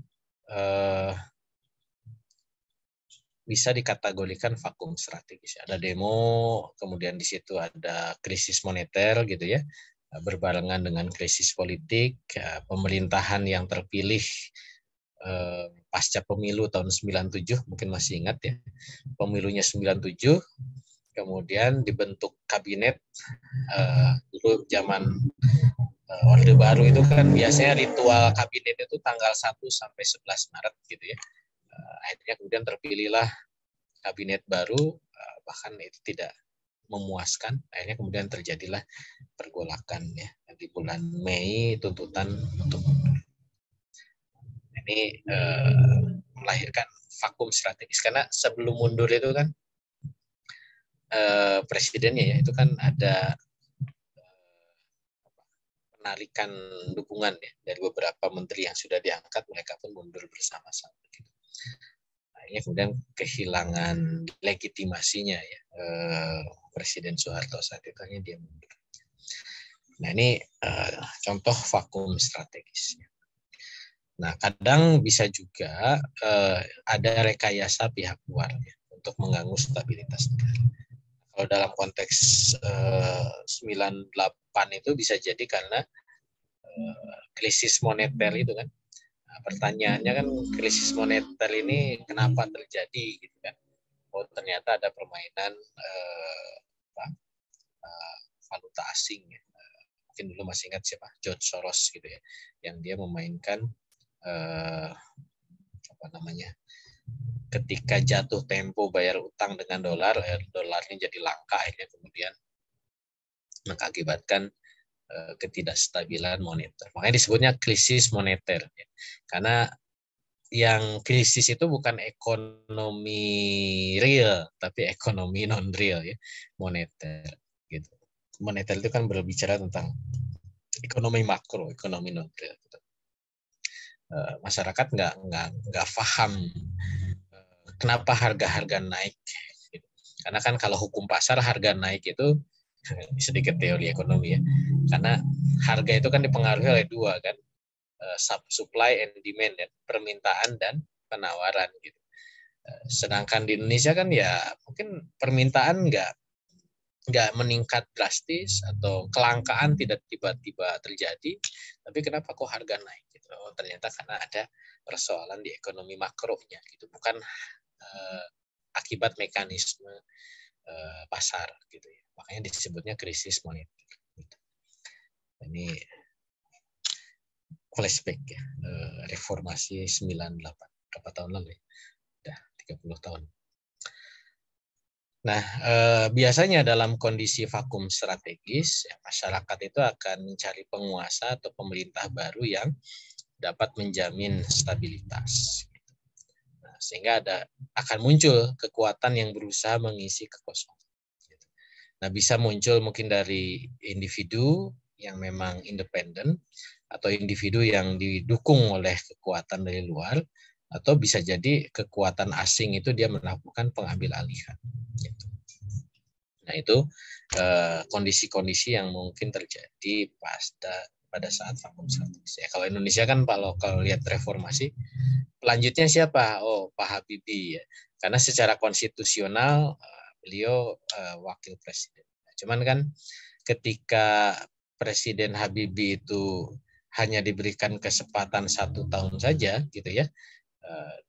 bisa dikategorikan vakum strategis. Ada demo, kemudian di situ ada krisis moneter gitu ya, berbarengan dengan krisis politik, pemerintahan yang terpilih pasca pemilu tahun 97, mungkin masih ingat ya, pemilunya 97, kemudian dibentuk kabinet. Dulu zaman Orde Baru itu kan biasanya ritual kabinet itu tanggal 1 sampai 11 Maret gitu ya. Akhirnya kemudian terpilihlah kabinet baru, bahkan itu tidak memuaskan. Akhirnya kemudian terjadilah pergolakan ya di bulan Mei, tuntutan untuk mundur. Ini melahirkan vakum strategis karena sebelum mundur itu kan presidennya ya itu kan ada penarikan dukungan ya dari beberapa menteri yang sudah diangkat, mereka pun mundur bersama-sama gitu. Akhirnya kemudian kehilangan legitimasinya ya Presiden Soeharto saat itu, hanya dia mundur. Nah ini contoh vakum strategis. Nah kadang bisa juga ada rekayasa pihak luar ya, untuk mengganggu stabilitas negara. Kalau dalam konteks 98 itu bisa jadi karena krisis moneter itu kan. Nah, pertanyaannya kan krisis moneter ini kenapa terjadi gitu kan? Oh ternyata ada permainan valuta asing ya. Mungkin dulu masih ingat siapa, George Soros gitu ya, yang dia memainkan ketika jatuh tempo bayar utang dengan dolar, dolarnya jadi langka, akhirnya kemudian mengakibatkan ketidakstabilan moneter. Makanya disebutnya krisis moneter ya. Karena yang krisis itu bukan ekonomi real, tapi ekonomi non real ya, moneter gitu. Moneter itu kan berbicara tentang ekonomi makro, ekonomi non real. Gitu. Masyarakat nggak paham kenapa harga-harga naik. Gitu. Karena kan kalau hukum pasar harga naik itu sedikit teori ekonomi ya. Karena harga itu kan dipengaruhi oleh dua kan, supply and demand ya, permintaan dan penawaran gitu. Sedangkan di Indonesia kan ya mungkin permintaan nggak meningkat drastis atau kelangkaan tidak tiba-tiba terjadi, tapi kenapa kok harga naik gitu? Oh, ternyata karena ada persoalan di ekonomi makronya gitu, bukan akibat mekanisme pasar gitu ya. Makanya disebutnya krisis moneter. Gitu. Ini flashback ya, reformasi 98 berapa tahun lalu ya? Udah 30 tahun. Nah, biasanya dalam kondisi vakum strategis, ya, masyarakat itu akan mencari penguasa atau pemerintah baru yang dapat menjamin stabilitas. Nah, sehingga akan muncul kekuatan yang berusaha mengisi kekosongan. Nah, bisa muncul mungkin dari individu yang memang independen, atau individu yang didukung oleh kekuatan dari luar, atau bisa jadi kekuatan asing itu dia melakukan pengambil alihan. Nah itu kondisi-kondisi yang mungkin terjadi pada saat vakum strategis. Ya, kalau Indonesia kan kalau lihat reformasi, pelanjutnya siapa? Oh Pak Habibie ya. Karena secara konstitusional beliau wakil presiden. Cuman kan ketika Presiden Habibie itu hanya diberikan kesempatan 1 tahun saja gitu ya,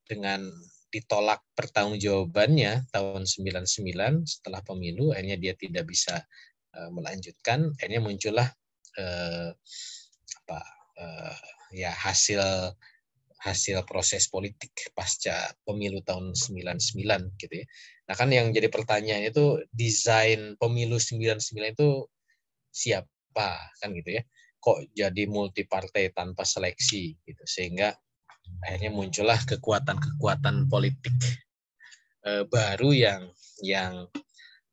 dengan ditolak pertanggungjawabannya tahun 99 setelah pemilu, akhirnya dia tidak bisa melanjutkan, akhirnya muncullah ya hasil proses politik pasca pemilu tahun 99 gitu ya. Nah kan yang jadi pertanyaan itu desain pemilu 99 itu siapa kan gitu ya. Kok jadi multi partai tanpa seleksi gitu, sehingga akhirnya muncullah kekuatan-kekuatan politik baru yang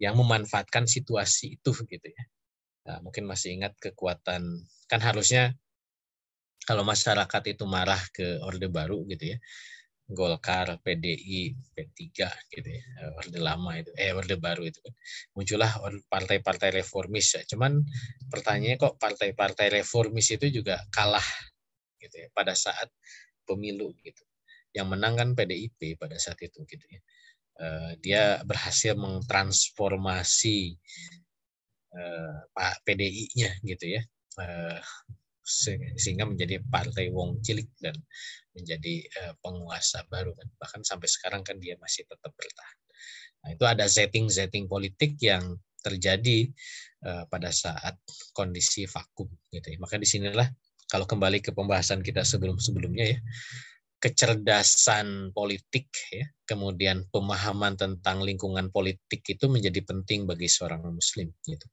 memanfaatkan situasi itu gitu ya. Nah, mungkin masih ingat kekuatan, kan harusnya kalau masyarakat itu marah ke Orde Baru gitu ya, Golkar, PDI, P3 gitu ya, Orde Lama itu, Orde Baru itu kan, muncullah partai-partai reformis. Cuman pertanyaannya kok partai-partai reformis itu juga kalah gitu ya pada saat pemilu gitu. Yang menang kan PDIP pada saat itu gitu ya. Dia berhasil mentransformasi Pak PDI-nya gitu ya. Sehingga menjadi partai wong cilik dan menjadi penguasa baru kan. Bahkan sampai sekarang kan dia masih tetap bertahan. Nah, itu ada setting politik yang terjadi pada saat kondisi vakum gitu ya. Maka disinilah kalau kembali ke pembahasan kita sebelumnya ya, kecerdasan politik ya, kemudian pemahaman tentang lingkungan politik itu menjadi penting bagi seorang muslim gitu.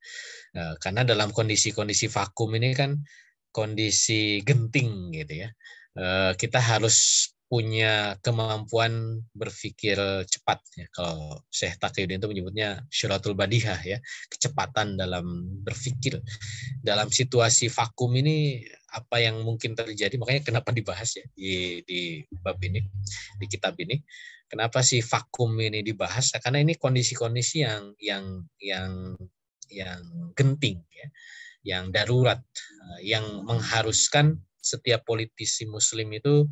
Karena dalam kondisi vakum ini kan kondisi genting gitu ya. Kita harus punya kemampuan berpikir cepat ya. Kalau Syekh Taqiyuddin itu menyebutnya syuratul badihah ya, kecepatan dalam berpikir. Dalam situasi vakum ini apa yang mungkin terjadi, makanya kenapa dibahas ya di bab ini, di kitab ini. Kenapa sih vakum ini dibahas? Karena ini kondisi-kondisi yang genting ya, yang darurat, yang mengharuskan setiap politisi muslim itu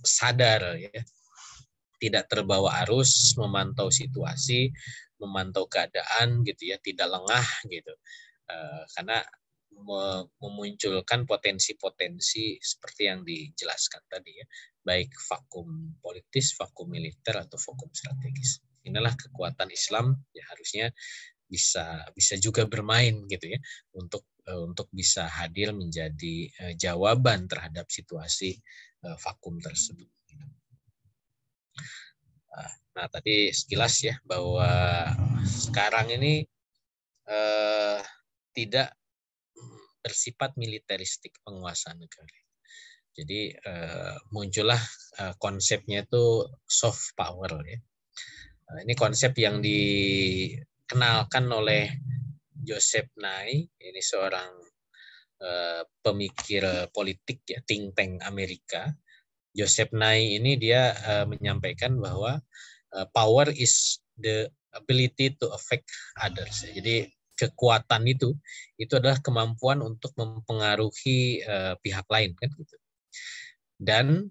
sadar ya, tidak terbawa arus, memantau situasi, memantau keadaan gitu ya, tidak lengah gitu, karena memunculkan potensi-potensi seperti yang dijelaskan tadi ya, baik vakum politis, vakum militer atau vakum strategis. Inilah kekuatan Islam ya, harusnya bisa juga bermain gitu ya, untuk bisa hadir menjadi jawaban terhadap situasi vakum tersebut. Nah, tadi sekilas ya bahwa sekarang ini tidak bersifat militeristik penguasaan negara. Jadi muncullah konsepnya itu soft power ya. Ini konsep yang dikenalkan oleh Joseph Nye, ini seorang pemikir politik ya, think tank Amerika. Joseph Nye ini dia menyampaikan bahwa power is the ability to affect others. Jadi kekuatan itu adalah kemampuan untuk mempengaruhi pihak lain kan gitu. Dan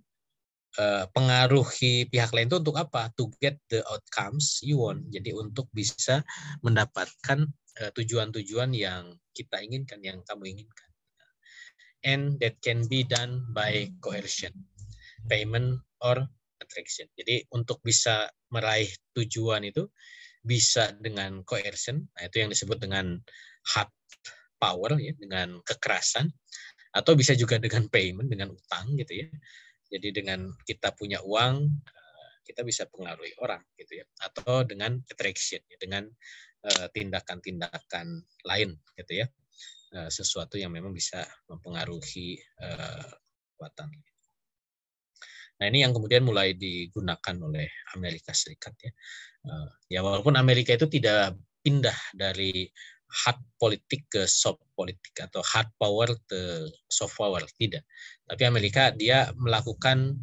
pengaruhi pihak lain itu untuk apa? To get the outcomes you want. Jadi untuk bisa mendapatkan tujuan-tujuan yang kita inginkan, yang kamu inginkan. And that can be done by coercion, payment, or attraction. Jadi untuk bisa meraih tujuan itu bisa dengan coercion, nah itu yang disebut dengan hard power ya, dengan kekerasan, atau bisa juga dengan payment, dengan utang gitu ya. Jadi dengan kita punya uang, kita bisa pengaruhi orang gitu ya, atau dengan attraction ya, dengan tindakan-tindakan lain gitu ya, sesuatu yang memang bisa mempengaruhi kekuatan. Nah, ini yang kemudian mulai digunakan oleh Amerika Serikat ya. Ya walaupun Amerika itu tidak pindah dari hard politik ke soft politik atau hard power ke soft power, tidak. Tapi Amerika dia melakukan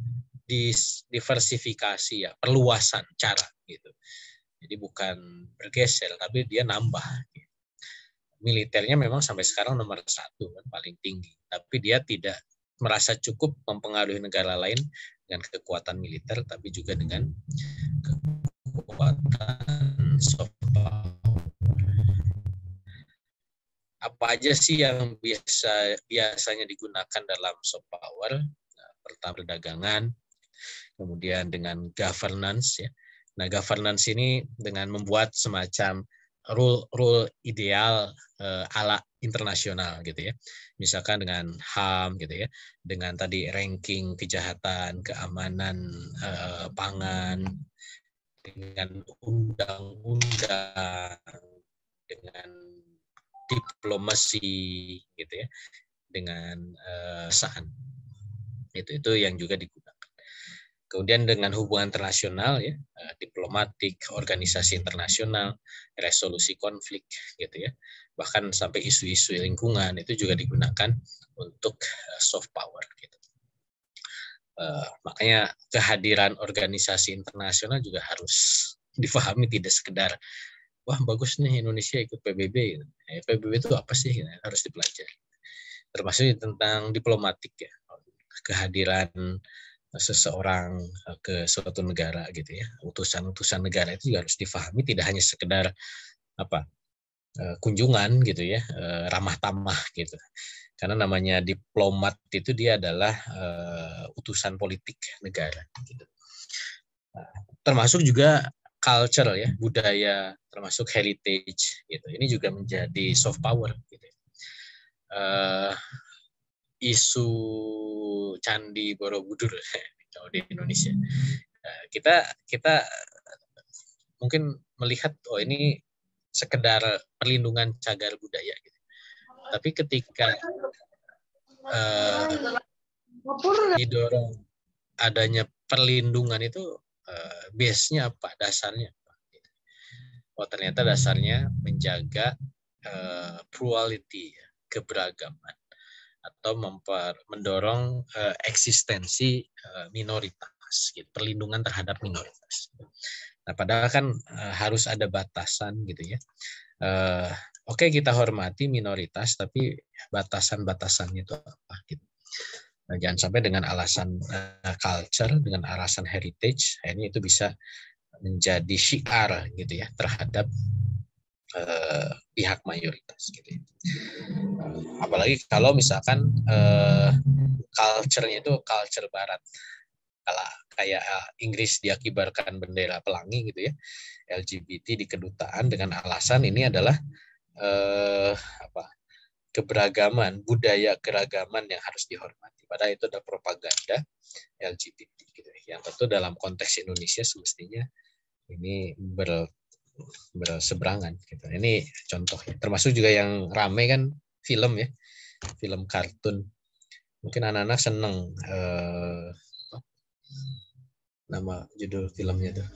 diversifikasi ya, perluasan cara gitu. Jadi bukan bergeser tapi dia nambah. Militernya memang sampai sekarang nomor 1 kan, paling tinggi. Tapi dia tidak merasa cukup mempengaruhi negara lain dengan kekuatan militer, tapi juga dengan kekuatan soft power. Apa aja sih yang biasanya digunakan dalam soft power? Nah, pertama perdagangan, kemudian dengan governance ya. Nah, governance ini dengan membuat semacam rule ideal ala internasional gitu ya. Misalkan dengan HAM gitu ya, dengan tadi ranking kejahatan, keamanan pangan, dengan undang-undang, dengan diplomasi gitu ya, dengan saan. Itu yang juga digunakan. Kemudian dengan hubungan internasional ya, diplomatik, organisasi internasional, resolusi konflik gitu ya. Bahkan sampai isu-isu lingkungan itu juga digunakan untuk soft power gitu. Makanya kehadiran organisasi internasional juga harus difahami, tidak sekedar wah bagus nih Indonesia ikut PBB. PBB itu apa sih? Harus dipelajari. Termasuk tentang diplomatik ya, kehadiran seseorang ke suatu negara gitu ya, utusan-utusan negara itu juga harus difahami, tidak hanya sekedar kunjungan gitu ya, ramah tamah gitu. Karena namanya diplomat itu dia adalah utusan politik negara gitu. Termasuk juga culture ya, budaya termasuk heritage gitu. Ini juga menjadi soft power gitu. Isu Candi Borobudur kalau di Indonesia. Kita mungkin melihat ini sekedar perlindungan cagar budaya gitu. Tapi ketika didorong adanya perlindungan itu base-nya apa, dasarnya apa? Oh, ternyata dasarnya menjaga plurality, keberagaman, atau mendorong eksistensi minoritas, gitu, perlindungan terhadap minoritas. Nah, padahal kan harus ada batasan gitu ya. Oke, kita hormati minoritas, tapi batasan-batasannya itu apa gitu. Nah, jangan sampai dengan alasan culture, dengan alasan heritage, ini itu bisa menjadi syiar gitu ya terhadap pihak mayoritas gitu. Apalagi kalau misalkan culture-nya itu culture barat. Kalau kayak Inggris diakibarkan bendera pelangi gitu ya, LGBT di kedutaan dengan alasan ini adalah keberagaman, budaya keragaman yang harus dihormati. Padahal itu ada propaganda LGBT gitu. Yang tentu dalam konteks Indonesia semestinya ini berseberangan gitu. Ini contoh ya. Termasuk juga yang ramai kan film ya, film kartun. Mungkin anak-anak seneng nama judul filmnya tuh.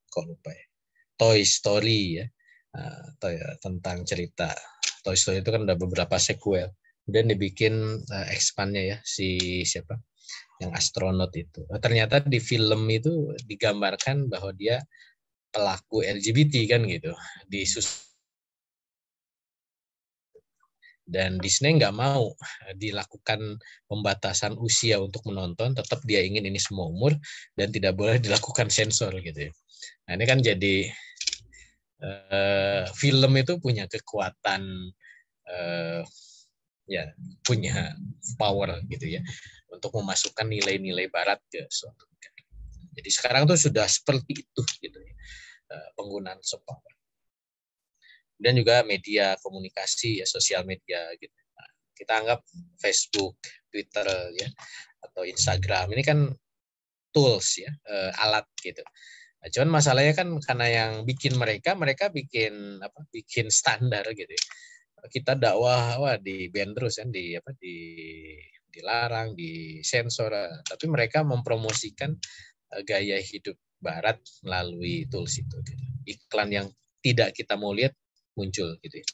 Kok lupa ya. Toy Story ya. Tentang cerita Toy Story itu kan ada beberapa sequel. Kemudian dibikin expand-nya ya si siapa? Yang astronot itu. Ternyata di film itu digambarkan bahwa dia pelaku LGBT kan gitu. Dan Disney nggak mau dilakukan pembatasan usia untuk menonton, tetap dia ingin ini semua umur dan tidak boleh dilakukan sensor gitu ya. Nah ini kan jadi film itu punya kekuatan, ya punya power gitu ya untuk memasukkan nilai-nilai Barat ke suatu negara. Jadi sekarang tuh sudah seperti itu gitu ya, penggunaan soft power. Dan juga media komunikasi ya, sosial media gitu. Nah, kita anggap Facebook, Twitter ya atau Instagram ini kan tools ya, alat gitu. Nah, cuman masalahnya kan karena yang bikin mereka bikin bikin standar gitu ya. Kita dakwah di ban terus kan, dilarang, disensor, tapi mereka mempromosikan gaya hidup Barat melalui tools itu gitu. Iklan yang tidak kita mau lihat muncul gitu ya.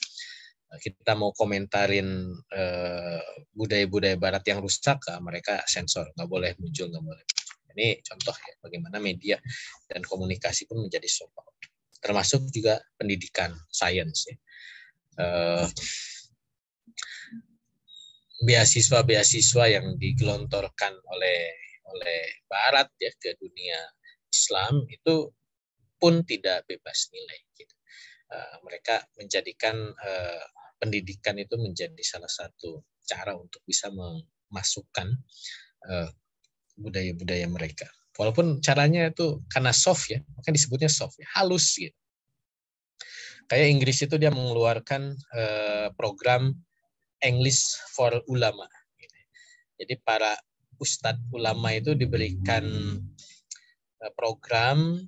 Kita mau komentarin budaya-budaya Barat yang rusak, mereka sensor, nggak boleh muncul, nggak boleh. Ini contoh ya bagaimana media dan komunikasi pun menjadi soft power. Termasuk juga pendidikan, sains ya. Beasiswa-beasiswa yang digelontorkan oleh Barat ya ke dunia Islam itu pun tidak bebas nilai gitu. Mereka menjadikan pendidikan itu menjadi salah satu cara untuk bisa memasukkan budaya-budaya mereka. Walaupun caranya itu karena soft ya, makanya disebutnya soft ya, halus gitu. Kayak Inggris itu dia mengeluarkan program English for Ulama. Jadi para ustadz ulama itu diberikan program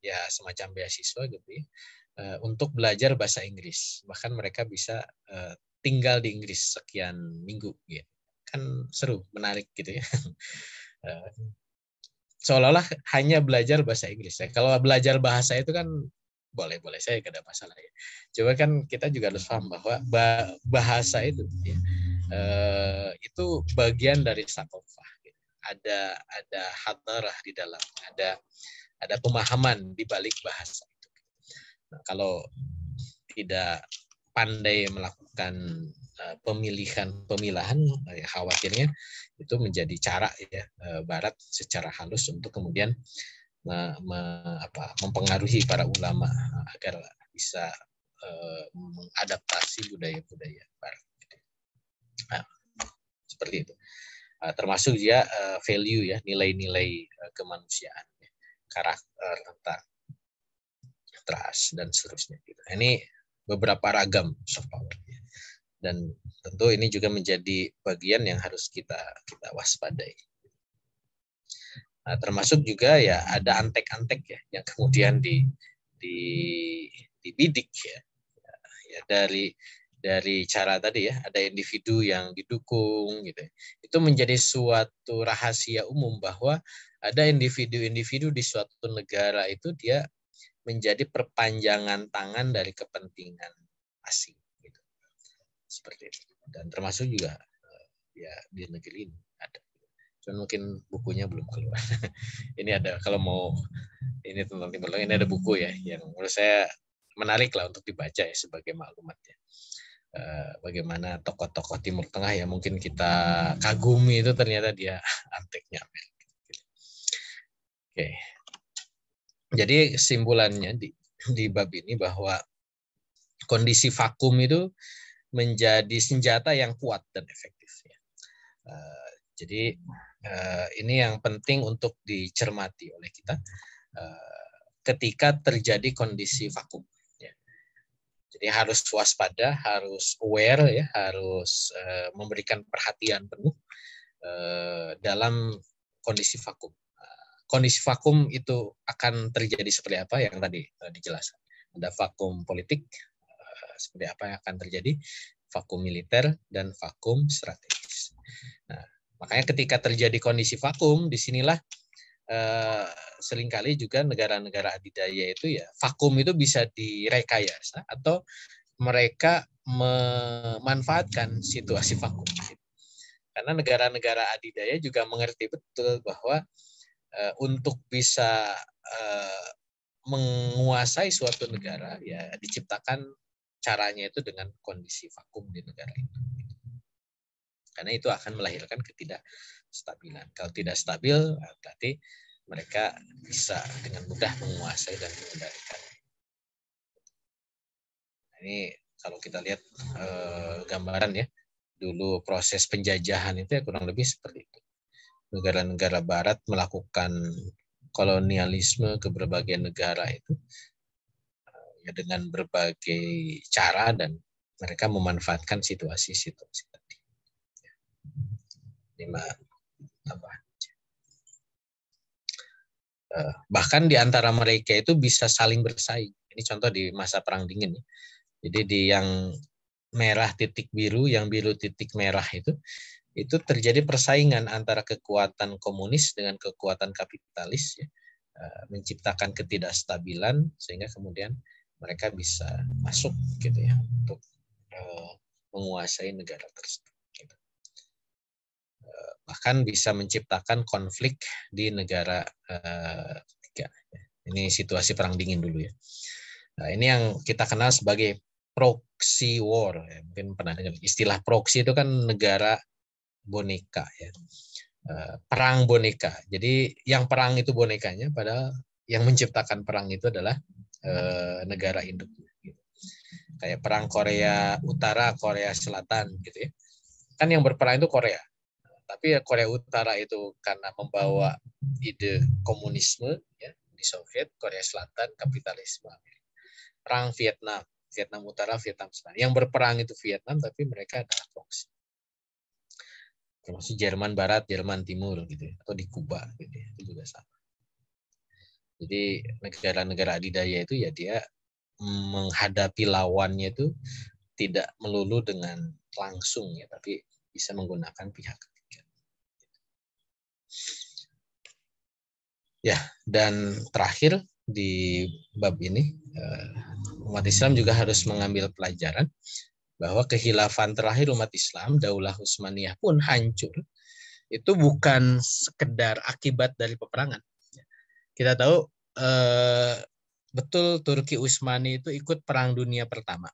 ya semacam beasiswa gitu ya, untuk belajar bahasa Inggris. Bahkan mereka bisa tinggal di Inggris sekian minggu gitu. Kan seru, menarik gitu ya. Seolah-olah hanya belajar bahasa Inggris ya. Kalau belajar bahasa itu kan boleh-boleh saya tidak ada masalah ya. Coba kan kita juga harus paham bahwa bahasa itu ya, itu bagian dari sakofah. Gitu. Ada hadarah di dalam, ada pemahaman di balik bahasa itu. Nah, kalau tidak pandai melakukan pemilahan, khawatirnya itu menjadi cara ya Barat secara halus untuk kemudian mempengaruhi para ulama agar bisa mengadaptasi budaya-budaya Barat. Nah, seperti itu. termasuk dia value ya, nilai-nilai kemanusiaan, karakter, tentang trust dan seterusnya. Ini beberapa ragam soft power, dan tentu ini juga menjadi bagian yang harus kita waspadai. Nah, termasuk juga ya ada antek-antek ya yang kemudian dibidik ya dari cara tadi ya, ada individu yang didukung gitu. Itu menjadi suatu rahasia umum bahwa ada individu-individu di suatu negara itu dia menjadi perpanjangan tangan dari kepentingan asing gitu. Seperti itu. Dan termasuk juga ya di negeri ini ada. Cuman mungkin bukunya belum keluar. Ini ada, kalau mau ini tentang Timur Tengah, ini ada buku ya yang menurut saya menarik lah untuk dibaca ya sebagai maklumat ya. Bagaimana tokoh-tokoh Timur Tengah yang mungkin kita kagumi itu ternyata dia anteknya Amerika. Oke. Jadi kesimpulannya di bab ini bahwa kondisi vakum itu menjadi senjata yang kuat dan efektif ya. Jadi ini yang penting untuk dicermati oleh kita ketika terjadi kondisi vakum. Ya. Jadi harus waspada, harus aware ya, harus memberikan perhatian penuh dalam kondisi vakum. Kondisi vakum itu akan terjadi seperti apa yang tadi dijelaskan. Ada vakum politik, seperti apa yang akan terjadi, vakum militer, dan vakum strategis. Nah, makanya ketika terjadi kondisi vakum, disinilah seringkali juga negara-negara adidaya itu ya vakum itu bisa direkayasa atau mereka memanfaatkan situasi vakum. Karena negara-negara adidaya juga mengerti betul bahwa untuk bisa menguasai suatu negara ya diciptakan caranya itu dengan kondisi vakum di negara itu. Karena itu akan melahirkan ketidakstabilan. Kalau tidak stabil, berarti mereka bisa dengan mudah menguasai dan mengendalikan. Ini kalau kita lihat gambaran ya, dulu proses penjajahan itu ya kurang lebih seperti itu. Negara-negara Barat melakukan kolonialisme ke berbagai negara itu ya dengan berbagai cara, dan mereka memanfaatkan situasi-situasi tadi. 5 tambah. Bahkan di antara mereka itu bisa saling bersaing. Ini contoh di masa Perang Dingin. Jadi di yang merah titik biru, yang biru titik merah itu terjadi persaingan antara kekuatan komunis dengan kekuatan kapitalis, ya, menciptakan ketidakstabilan sehingga kemudian mereka bisa masuk gitu ya untuk menguasai negara tersebut. Bahkan bisa menciptakan konflik di negara ketiga. Ini situasi Perang Dingin dulu ya. Nah, ini yang kita kenal sebagai proxy war. Ya. Mungkin pernah dengar istilah proxy itu kan negara boneka ya. Perang boneka. Jadi yang perang itu bonekanya, padahal yang menciptakan perang itu adalah negara induk. Gitu. Kayak perang Korea Utara, Korea Selatan gitu ya. Kan yang berperang itu Korea. Tapi ya Korea Utara itu karena membawa ide komunisme ya, di Soviet, Korea Selatan kapitalisme. Perang Vietnam, Vietnam Utara, Vietnam Selatan. Yang berperang itu Vietnam, tapi mereka adalah proksi. Termasuk Jerman Barat, Jerman Timur gitu ya, atau di Kuba gitu ya, itu juga sama. Jadi negara-negara adidaya itu ya dia menghadapi lawannya itu tidak melulu dengan langsung ya, tapi bisa menggunakan pihak ketiga. Ya, dan terakhir di bab ini umat Islam juga harus mengambil pelajaran bahwa kekhilafan terakhir umat Islam, Daulah Utsmaniyah pun hancur. Itu bukan sekedar akibat dari peperangan. Kita tahu betul Turki Utsmani itu ikut Perang Dunia Pertama.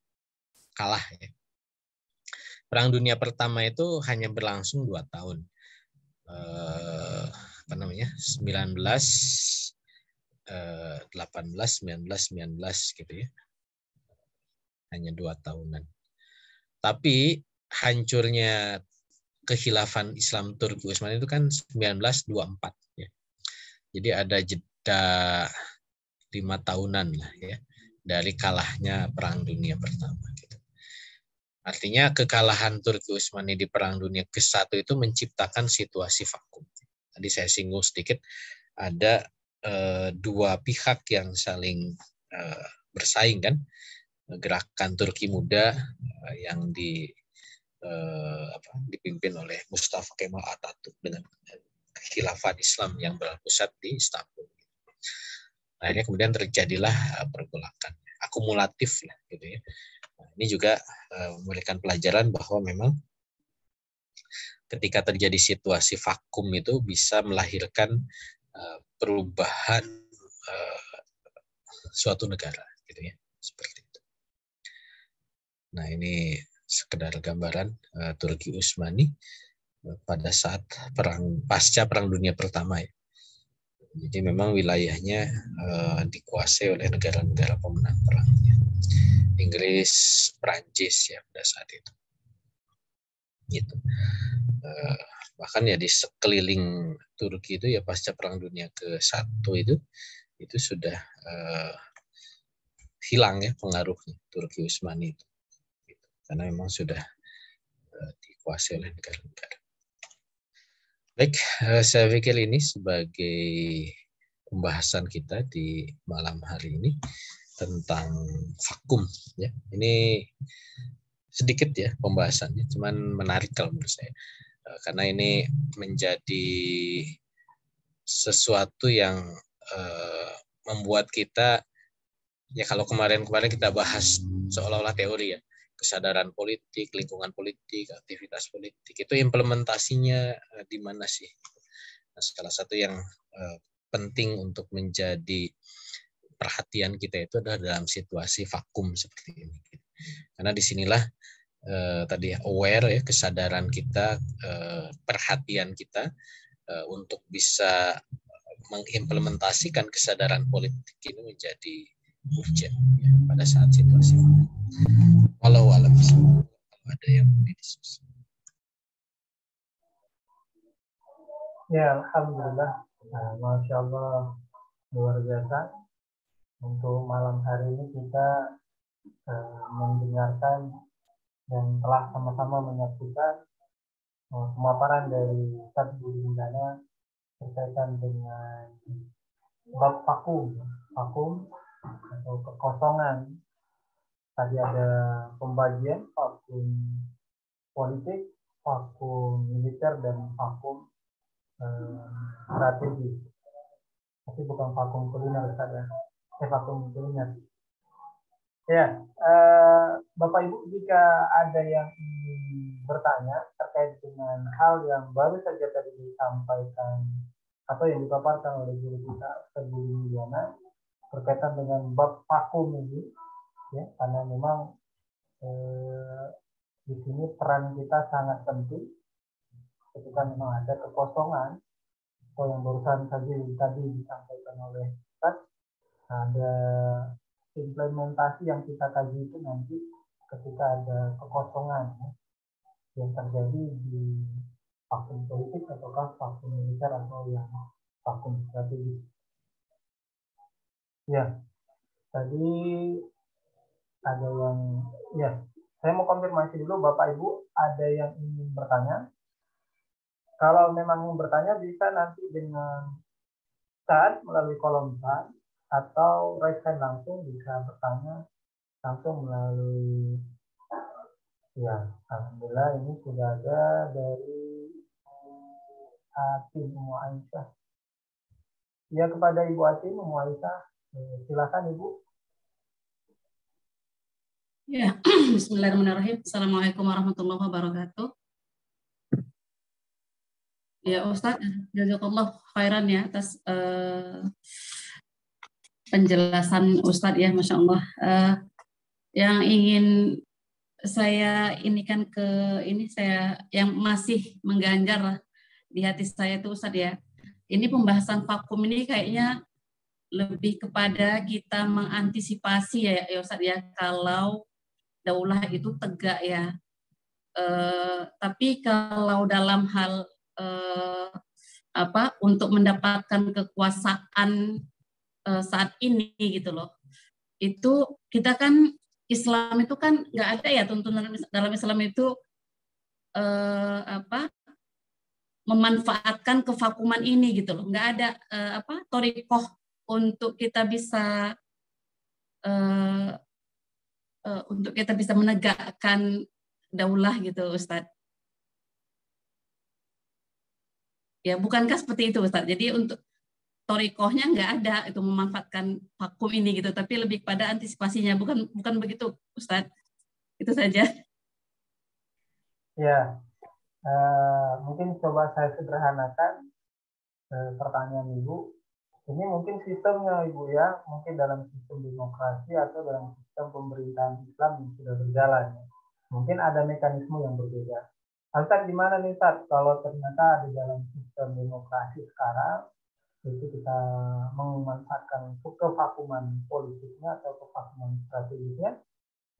Kalah ya. Perang Dunia Pertama itu hanya berlangsung 2 tahun. 19 18 19 19 gitu ya. Hanya 2 tahunan. Tapi hancurnya kekhilafan Islam Turki Utsmani itu kan 1924 ya. Jadi ada jeda 5 tahunan lah ya dari kalahnya Perang Dunia Pertama gitu. Artinya kekalahan Turki Utsmani di Perang Dunia ke-1 itu menciptakan situasi vakum. Tadi saya singgung sedikit, ada dua pihak yang saling bersaing kan, gerakan Turki Muda yang dipimpin oleh Mustafa Kemal Atatürk dengan khilafah Islam yang berpusat di Istanbul. Akhirnya kemudian terjadilah pergolakan akumulatif lah gitu ya. Nah, ini juga memberikan pelajaran bahwa memang ketika terjadi situasi vakum itu bisa melahirkan perubahan suatu negara gitu ya, seperti itu. Nah, ini sekedar gambaran Turki Utsmani pada saat pasca Perang Dunia Pertama ya. Jadi memang wilayahnya dikuasai oleh negara-negara pemenang perangnya. Inggris, Prancis ya pada saat itu. Gitu. Bahkan ya di sekeliling Turki itu ya pasca Perang Dunia ke-1 itu sudah hilang ya pengaruhnya Turki Utsmani itu. Gitu. Karena memang sudah dikuasai oleh negara-negara. Baik, saya pikir ini sebagai pembahasan kita di malam hari ini tentang vakum ya. Ini sedikit ya pembahasannya, cuman menarik kalau menurut saya. Karena ini menjadi sesuatu yang membuat kita, ya kalau kemarin-kemarin kita bahas seolah-olah teori ya, kesadaran politik, lingkungan politik, aktivitas politik, itu implementasinya di mana sih? Nah, salah satu yang penting untuk menjadi perhatian kita itu adalah dalam situasi vakum seperti ini. Karena disinilah tadi aware ya, kesadaran kita, perhatian kita untuk bisa mengimplementasikan kesadaran politik ini menjadi urgent ya, pada saat situasi vakum. Walau alam kalau ada yang didiskusi. Ya, alhamdulillah. Nah, Masya Allah, luar biasa. Untuk malam hari ini kita mendengarkan dan telah sama-sama menyaksikan pemaparan dari Ustaz Budi Windana berkaitan dengan bab vakum atau kekosongan. Tadi ada pembagian vakum politik, vakum militer, dan vakum strategi. Tapi bukan vakum kuliner saja. Vakum kuliner. Ya, Bapak Ibu, jika ada yang ingin bertanya terkait dengan hal yang baru saja tadi disampaikan atau yang dipaparkan oleh guru kita, Ustaz Budi Windana, berkaitan dengan bab vakum ini, ya, karena memang di sini peran kita sangat penting ketika memang ada kekosongan atau yang barusan saja tadi disampaikan oleh Ustaz, ada implementasi yang kita kaji itu nanti ketika ada kekosongan ya, yang terjadi di vakum politik ataukah vakum militer atau yang vakum strategi. Ya, tadi ada yang, ya, saya mau konfirmasi dulu Bapak Ibu, ada yang ingin bertanya? Kalau memang ingin bertanya bisa nanti dengan chat melalui kolom chat atau raise hand langsung, bisa bertanya langsung melalui, ya, alhamdulillah ini sudah ada dari Atin Umu Aisyah. Ya, kepada Ibu Atin Umu Aisyah, silakan Ibu. Ya, Bismillahirrahmanirrahim. Assalamualaikum warahmatullahi wabarakatuh. Ya Ustadz, jazakallah khairan ya atas penjelasan Ustadz ya, Masya Allah. Yang ingin saya inikan saya yang masih mengganjar di hati saya itu Ustadz ya. Ini pembahasan vakum ini kayaknya lebih kepada kita mengantisipasi ya Ustadz ya, kalau daulah itu tegak ya. Tapi kalau dalam hal untuk mendapatkan kekuasaan saat ini gitu loh, itu kita kan Islam itu kan nggak ada ya tuntunan dalam Islam itu memanfaatkan kevakuman ini gitu loh, nggak ada thoriqoh untuk kita bisa menegakkan daulah gitu Ustadz. Ya bukankah seperti itu Ustadz? Jadi untuk thoriqohnya nggak ada itu memanfaatkan vakum ini gitu, tapi lebih pada antisipasinya, bukan begitu Ustadz? Itu saja. Ya, mungkin coba saya sederhanakan pertanyaan Ibu. Ini mungkin sistemnya Ibu ya, mungkin dalam sistem demokrasi atau dalam sistem pemerintahan Islam yang sudah berjalan. Mungkin ada mekanisme yang berbeda. Ustadz gimana nih Ustadz kalau ternyata di dalam sistem demokrasi sekarang itu kita memanfaatkan kevakuman politiknya atau kevakuman strategisnya,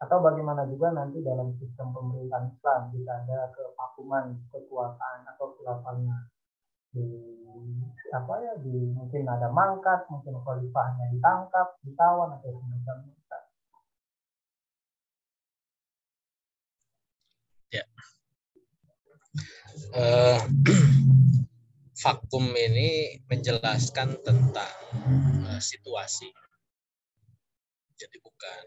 atau bagaimana juga nanti dalam sistem pemerintahan Islam jika ada kevakuman kekuasaan atau khilafahnya mungkin ada mangkat, mungkin khalifahnya ditangkap, ditawan atau semacamnya. Ya. Vakum ini menjelaskan tentang situasi. Jadi bukan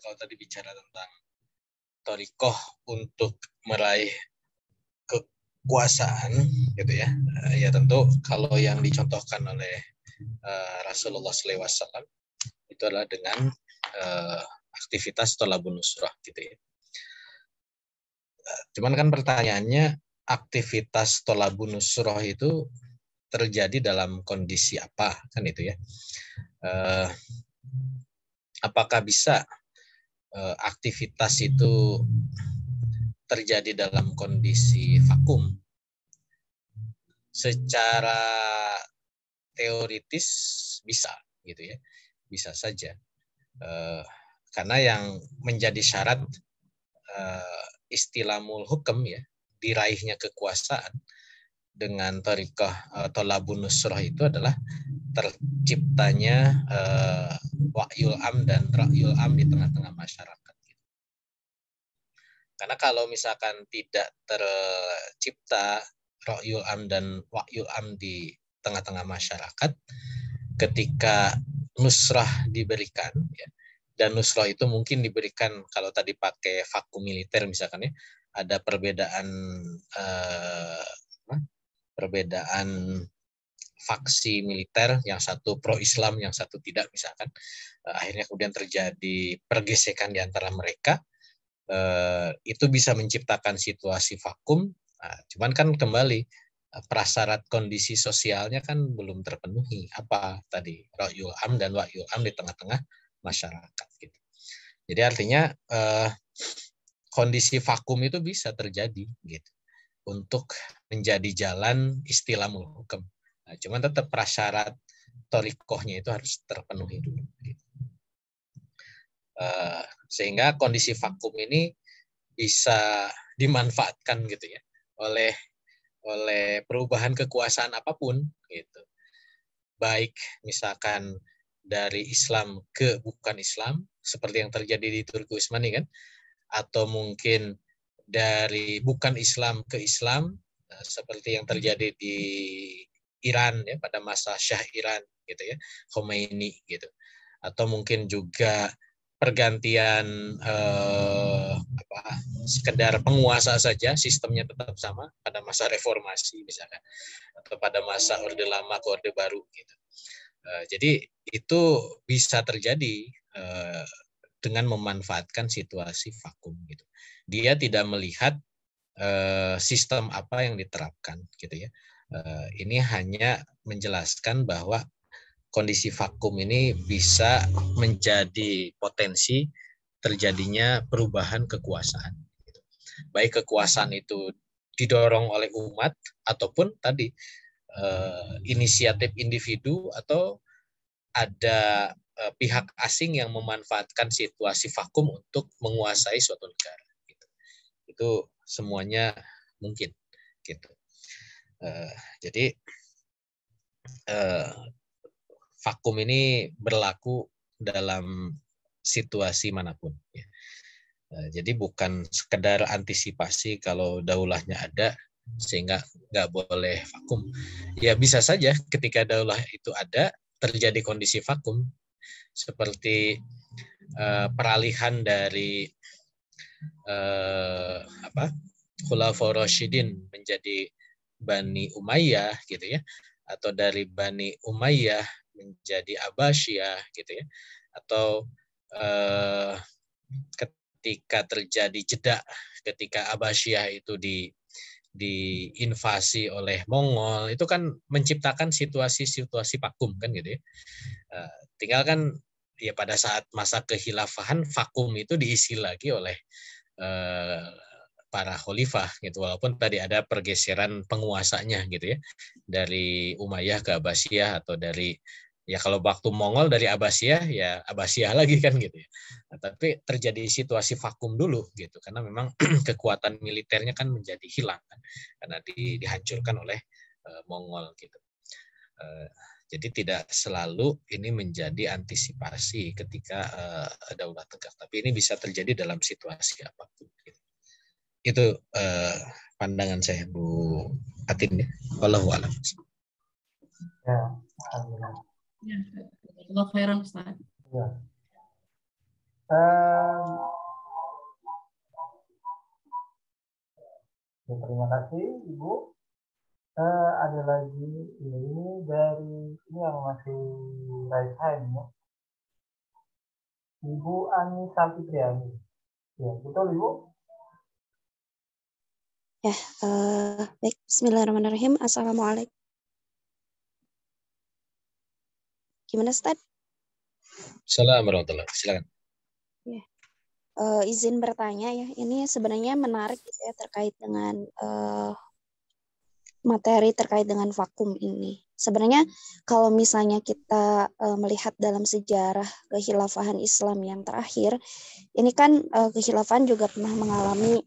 kalau tadi bicara tentang thoriqoh untuk meraih kekuasaan gitu ya. Ya tentu kalau yang dicontohkan oleh Rasulullah SAW itu adalah dengan aktivitas thalabun nusrah gitu ya. Cuman kan pertanyaannya, aktivitas thalabun nusrah itu terjadi dalam kondisi apa kan itu ya? Apakah bisa aktivitas itu terjadi dalam kondisi vakum? Secara teoritis bisa gitu ya, bisa saja. Karena yang menjadi syarat istilamul hukum ya, diraihnya kekuasaan dengan thariqah thalabun nusrah itu adalah terciptanya wa'yul am dan ra'yul am di tengah-tengah masyarakat. Karena kalau misalkan tidak tercipta ra'yul am dan wa'yul am di tengah-tengah masyarakat, ketika nusrah diberikan ya, dan nusrah itu mungkin diberikan kalau tadi pakai vakum militer misalkan ya, ada perbedaan faksi militer, yang satu pro Islam, yang satu tidak misalkan, akhirnya kemudian terjadi pergesekan di antara mereka, itu bisa menciptakan situasi vakum. Cuman kan kembali prasyarat kondisi sosialnya kan belum terpenuhi, apa tadi ra'yul am dan wa'yul am di tengah-tengah masyarakat gitu. Jadi artinya kondisi vakum itu bisa terjadi gitu untuk menjadi jalan istilahul hukum. Cuman tetap prasyarat thoriqohnya itu harus terpenuhi dulu gitu. Sehingga kondisi vakum ini bisa dimanfaatkan gitu ya oleh perubahan kekuasaan apapun gitu. Baik misalkan dari Islam ke bukan Islam seperti yang terjadi di Turki Utsmani kan, atau mungkin dari bukan Islam ke Islam seperti yang terjadi di Iran ya pada masa Syah Iran gitu ya, Khomeini gitu. Atau mungkin juga pergantian sekedar penguasa saja, sistemnya tetap sama pada masa reformasi misalkan, atau pada masa Orde Lama ke Orde Baru gitu. Jadi itu bisa terjadi dengan memanfaatkan situasi vakum gitu. Dia tidak melihat sistem apa yang diterapkan gitu ya. Ini hanya menjelaskan bahwa kondisi vakum ini bisa menjadi potensi terjadinya perubahan kekuasaan. Baik kekuasaan itu didorong oleh umat ataupun tadi inisiatif individu atau ada pihak asing yang memanfaatkan situasi vakum untuk menguasai suatu negara. itu semuanya mungkin gitu. Jadi vakum ini berlaku dalam situasi manapun. Jadi bukan sekedar antisipasi kalau daulahnya ada sehingga nggak boleh vakum. Ya bisa saja ketika daulah itu ada terjadi kondisi vakum seperti peralihan dari Khulafaur Rasyidin menjadi Bani Umayyah gitu ya, atau dari Bani Umayyah menjadi Abbasiyah gitu ya, atau ketika terjadi jeda ketika Abbasiyah itu diinvasi oleh Mongol, itu kan menciptakan situasi-situasi vakum kan gitu ya. Tinggal kan ya pada saat masa kekhilafahan vakum itu diisi lagi oleh para khalifah gitu, walaupun tadi ada pergeseran penguasanya gitu ya, dari Umayyah ke Abbasiyah, atau dari ya kalau waktu Mongol dari Abbasiyah ya Abbasiyah lagi kan gitu ya. Nah, tapi terjadi situasi vakum dulu gitu karena memang kekuatan militernya kan menjadi hilang kan, karena dihancurkan oleh Mongol gitu. Jadi tidak selalu ini menjadi antisipasi ketika daulah tegak, tapi ini bisa terjadi dalam situasi apapun. Gitu. Itu pandangan saya, Bu Atin ya. Wallahu a'lam. Ya, alhamdulillah. Ya, Allah khairan Ustaz. Ya. Ya, terima kasih Ibu. Ada lagi ini dari ini yang masih raise hand ya. Ibu Ani Safitriani. Ya, betul Ibu? Ya, baik. Bismillahirrahmanirrahim. Assalamualaikum. Gimana, Ustaz? Assalamualaikum warahmatullahi wabarakatuh. Silakan. Ya. Izin bertanya ya. Ini sebenarnya menarik gitu ya terkait dengan materi terkait dengan vakum ini. Sebenarnya kalau misalnya kita melihat dalam sejarah kekhilafahan Islam yang terakhir, ini kan kekhilafahan juga pernah mengalami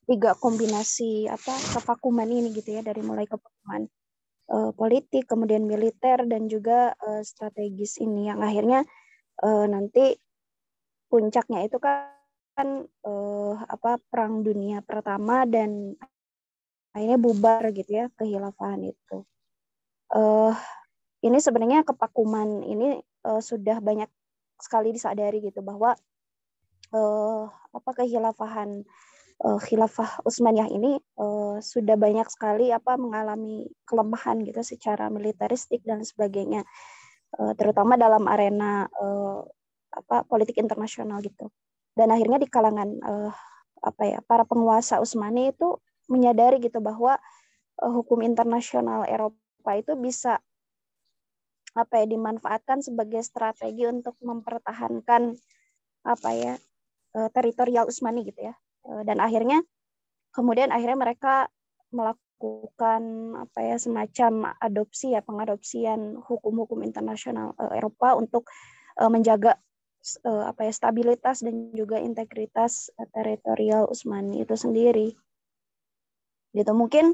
3 kombinasi kevakuman ini gitu ya, dari mulai kevakuman politik, kemudian militer, dan juga strategis ini yang akhirnya nanti puncaknya itu kan Perang Dunia Pertama, dan akhirnya bubar gitu ya kekhilafahan itu. Ini sebenarnya kevakuman ini sudah banyak sekali disadari gitu bahwa kekhilafahan Khilafah Utsmaniyah ini sudah banyak sekali mengalami kelemahan gitu secara militeristik dan sebagainya, terutama dalam arena politik internasional gitu. Dan akhirnya di kalangan para penguasa Utsmani itu menyadari gitu bahwa hukum internasional Eropa itu bisa dimanfaatkan sebagai strategi untuk mempertahankan teritorial Utsmani gitu ya. Dan kemudian akhirnya mereka melakukan semacam pengadopsian hukum-hukum internasional Eropa untuk menjaga stabilitas dan juga integritas teritorial Utsmani itu sendiri. Gitu mungkin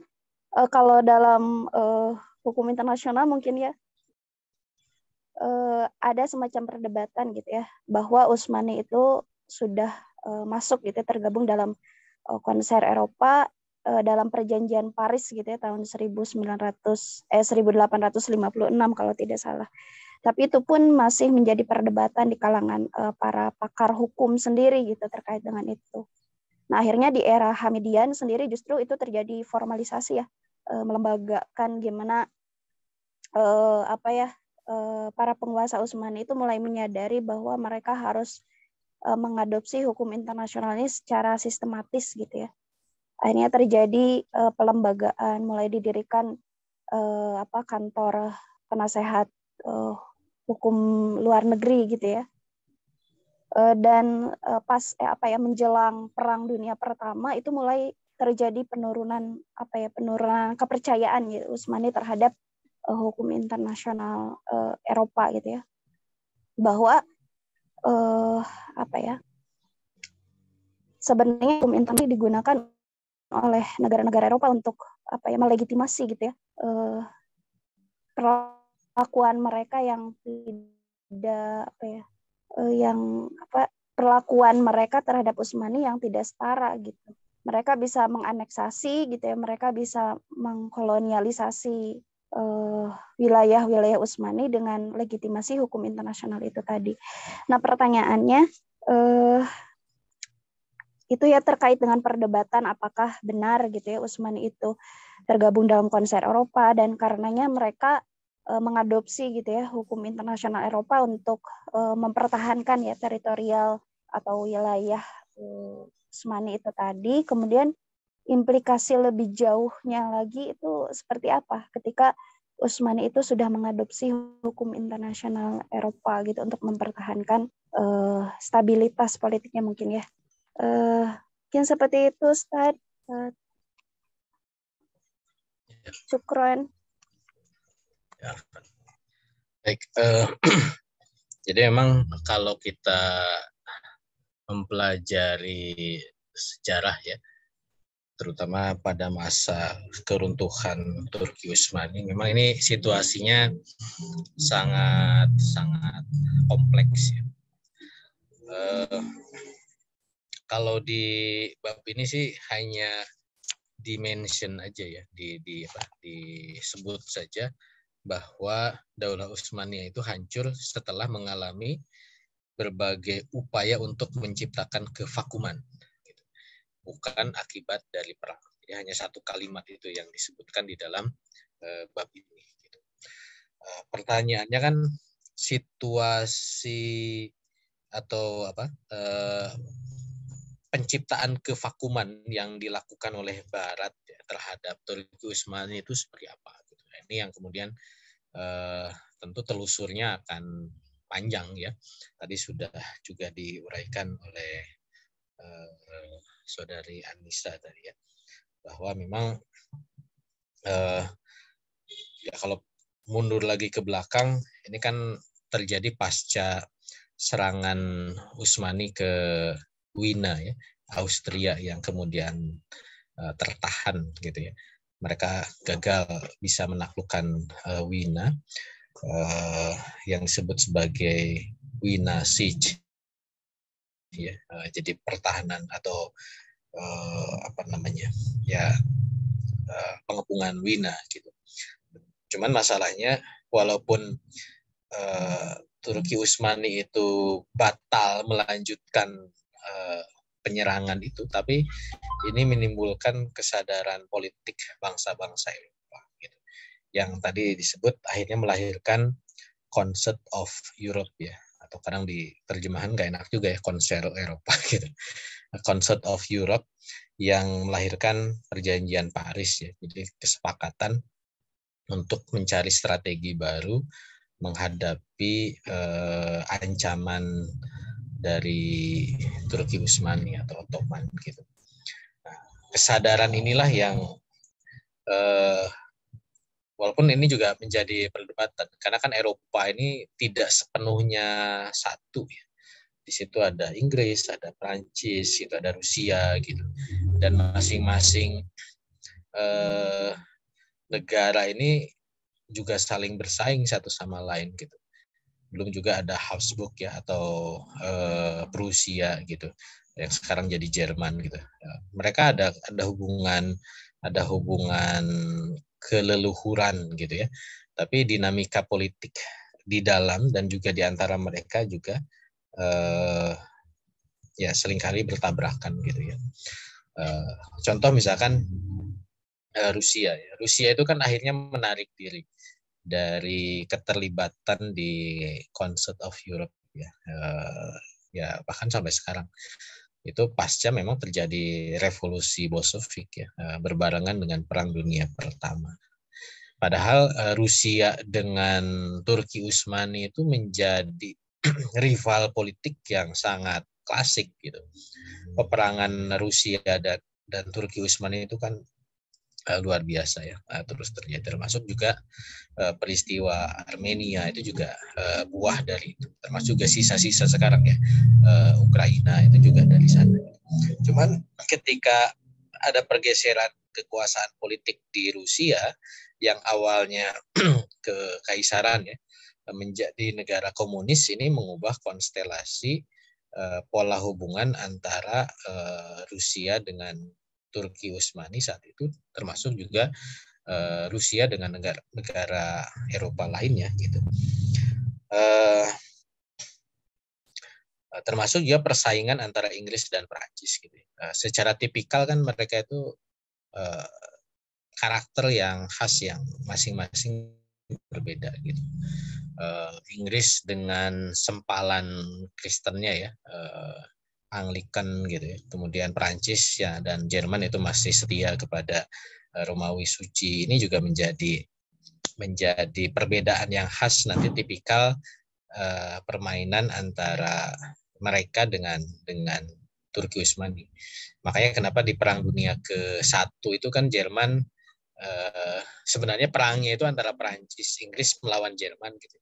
kalau dalam hukum internasional mungkin ya ada semacam perdebatan gitu ya bahwa Utsmani itu sudah masuk gitu, tergabung dalam konser Eropa dalam perjanjian Paris gitu ya tahun 1856 kalau tidak salah. Tapi itu pun masih menjadi perdebatan di kalangan para pakar hukum sendiri gitu terkait dengan itu. Nah, akhirnya di era Hamidian sendiri justru itu terjadi formalisasi ya, melembagakan gimana para penguasa Utsmani itu mulai menyadari bahwa mereka harus mengadopsi hukum internasional ini secara sistematis gitu ya. Akhirnya terjadi pelembagaan, mulai didirikan kantor penasehat hukum luar negeri gitu ya. Dan pas menjelang Perang Dunia Pertama itu mulai terjadi penurunan kepercayaan gitu Utsmani terhadap hukum internasional Eropa gitu ya. Bahwa sebenarnya hukum internasional digunakan oleh negara-negara Eropa untuk melegitimasi gitu ya perlakuan mereka yang tidak perlakuan mereka terhadap Utsmani yang tidak setara gitu. Mereka bisa menganeksasi gitu ya, mereka bisa mengkolonialisasi wilayah-wilayah Utsmani dengan legitimasi hukum internasional itu tadi. Nah, pertanyaannya itu ya terkait dengan perdebatan apakah benar gitu ya Utsmani itu tergabung dalam konser Eropa, dan karenanya mereka mengadopsi gitu ya hukum internasional Eropa untuk mempertahankan ya teritorial atau wilayah Utsmani itu tadi. Kemudian implikasi lebih jauhnya lagi itu seperti apa ketika Utsmani itu sudah mengadopsi hukum internasional Eropa gitu untuk mempertahankan stabilitas politiknya mungkin ya. Mungkin seperti itu, Ustaz. Syukron. Ya. Baik, jadi memang kalau kita mempelajari sejarah ya, terutama pada masa keruntuhan Turki Utsmani, memang ini situasinya sangat kompleks ya. Kalau di bab ini sih hanya dimention aja ya, disebut saja bahwa Daulah Utsmaniyah itu hancur setelah mengalami berbagai upaya untuk menciptakan kevakuman, bukan akibat dari perang. Jadi hanya satu kalimat itu yang disebutkan di dalam bab ini. Pertanyaannya kan situasi atau penciptaan kevakuman yang dilakukan oleh Barat ya, terhadap Turki Utsmani itu seperti apa? Gitu. Ini yang kemudian tentu telusurnya akan panjang ya. Tadi sudah juga diuraikan oleh Saudari Anissa tadi ya, bahwa memang ya kalau mundur lagi ke belakang, ini kan terjadi pasca serangan Utsmani ke Wina ya, Austria yang kemudian tertahan gitu ya. Mereka gagal bisa menaklukkan Wina yang disebut sebagai Wina Siege ya. Jadi pertahanan atau pengepungan Wina gitu. Cuman masalahnya walaupun Turki Utsmani itu batal melanjutkan penyerangan itu, tapi ini menimbulkan kesadaran politik bangsa-bangsa Eropa gitu. Yang tadi disebut akhirnya melahirkan Concert of Europe ya, atau kadang di terjemahan nggak enak juga ya, konser Eropa gitu. Concert of Europe yang melahirkan perjanjian Paris ya, jadi kesepakatan untuk mencari strategi baru menghadapi ancaman dari Turki Utsmani atau Ottoman gitu. Nah, kesadaran inilah yang walaupun ini juga menjadi perdebatan karena kan Eropa ini tidak sepenuhnya satu ya. Di situ ada Inggris, ada Prancis, itu ada Rusia gitu. Dan masing-masing negara ini juga saling bersaing satu sama lain gitu. Belum juga ada Habsburg ya atau Prusia gitu yang sekarang jadi Jerman gitu. Mereka ada hubungan keleluhuran gitu ya. Tapi dinamika politik di dalam dan juga di antara mereka juga ya seringkali bertabrakan gitu ya. Contoh misalkan Rusia ya. Rusia itu kan akhirnya menarik diri dari keterlibatan di Concert of Europe ya, bahkan sampai sekarang itu pasca memang terjadi revolusi Bolshevik ya, berbarengan dengan Perang Dunia Pertama. Padahal Rusia dengan Turki Utsmani itu menjadi rival politik yang sangat klasik gitu. Peperangan Rusia dan Turki Utsmani itu kan luar biasa ya, terus terjadi, termasuk juga peristiwa Armenia itu juga buah dari itu, termasuk juga sisa-sisa sekarang ya, Ukraina itu juga dari sana. Cuman ketika ada pergeseran kekuasaan politik di Rusia yang awalnya kekaisaran ya menjadi negara komunis, ini mengubah konstelasi pola hubungan antara Rusia dengan Turki Utsmani saat itu, termasuk juga Rusia dengan negara Eropa lainnya gitu. Termasuk juga persaingan antara Inggris dan Prancis gitu. Secara tipikal kan mereka itu karakter yang khas yang masing-masing berbeda gitu. Inggris dengan sempalan Kristennya ya, Anglikan gitu ya. Kemudian Prancis ya dan Jerman itu masih setia kepada Romawi suci. Ini juga menjadi perbedaan yang khas nanti tipikal permainan antara mereka dengan Turki Utsmani. Makanya kenapa di Perang Dunia ke-1 itu kan Jerman sebenarnya perangnya itu antara Prancis, Inggris melawan Jerman gitu.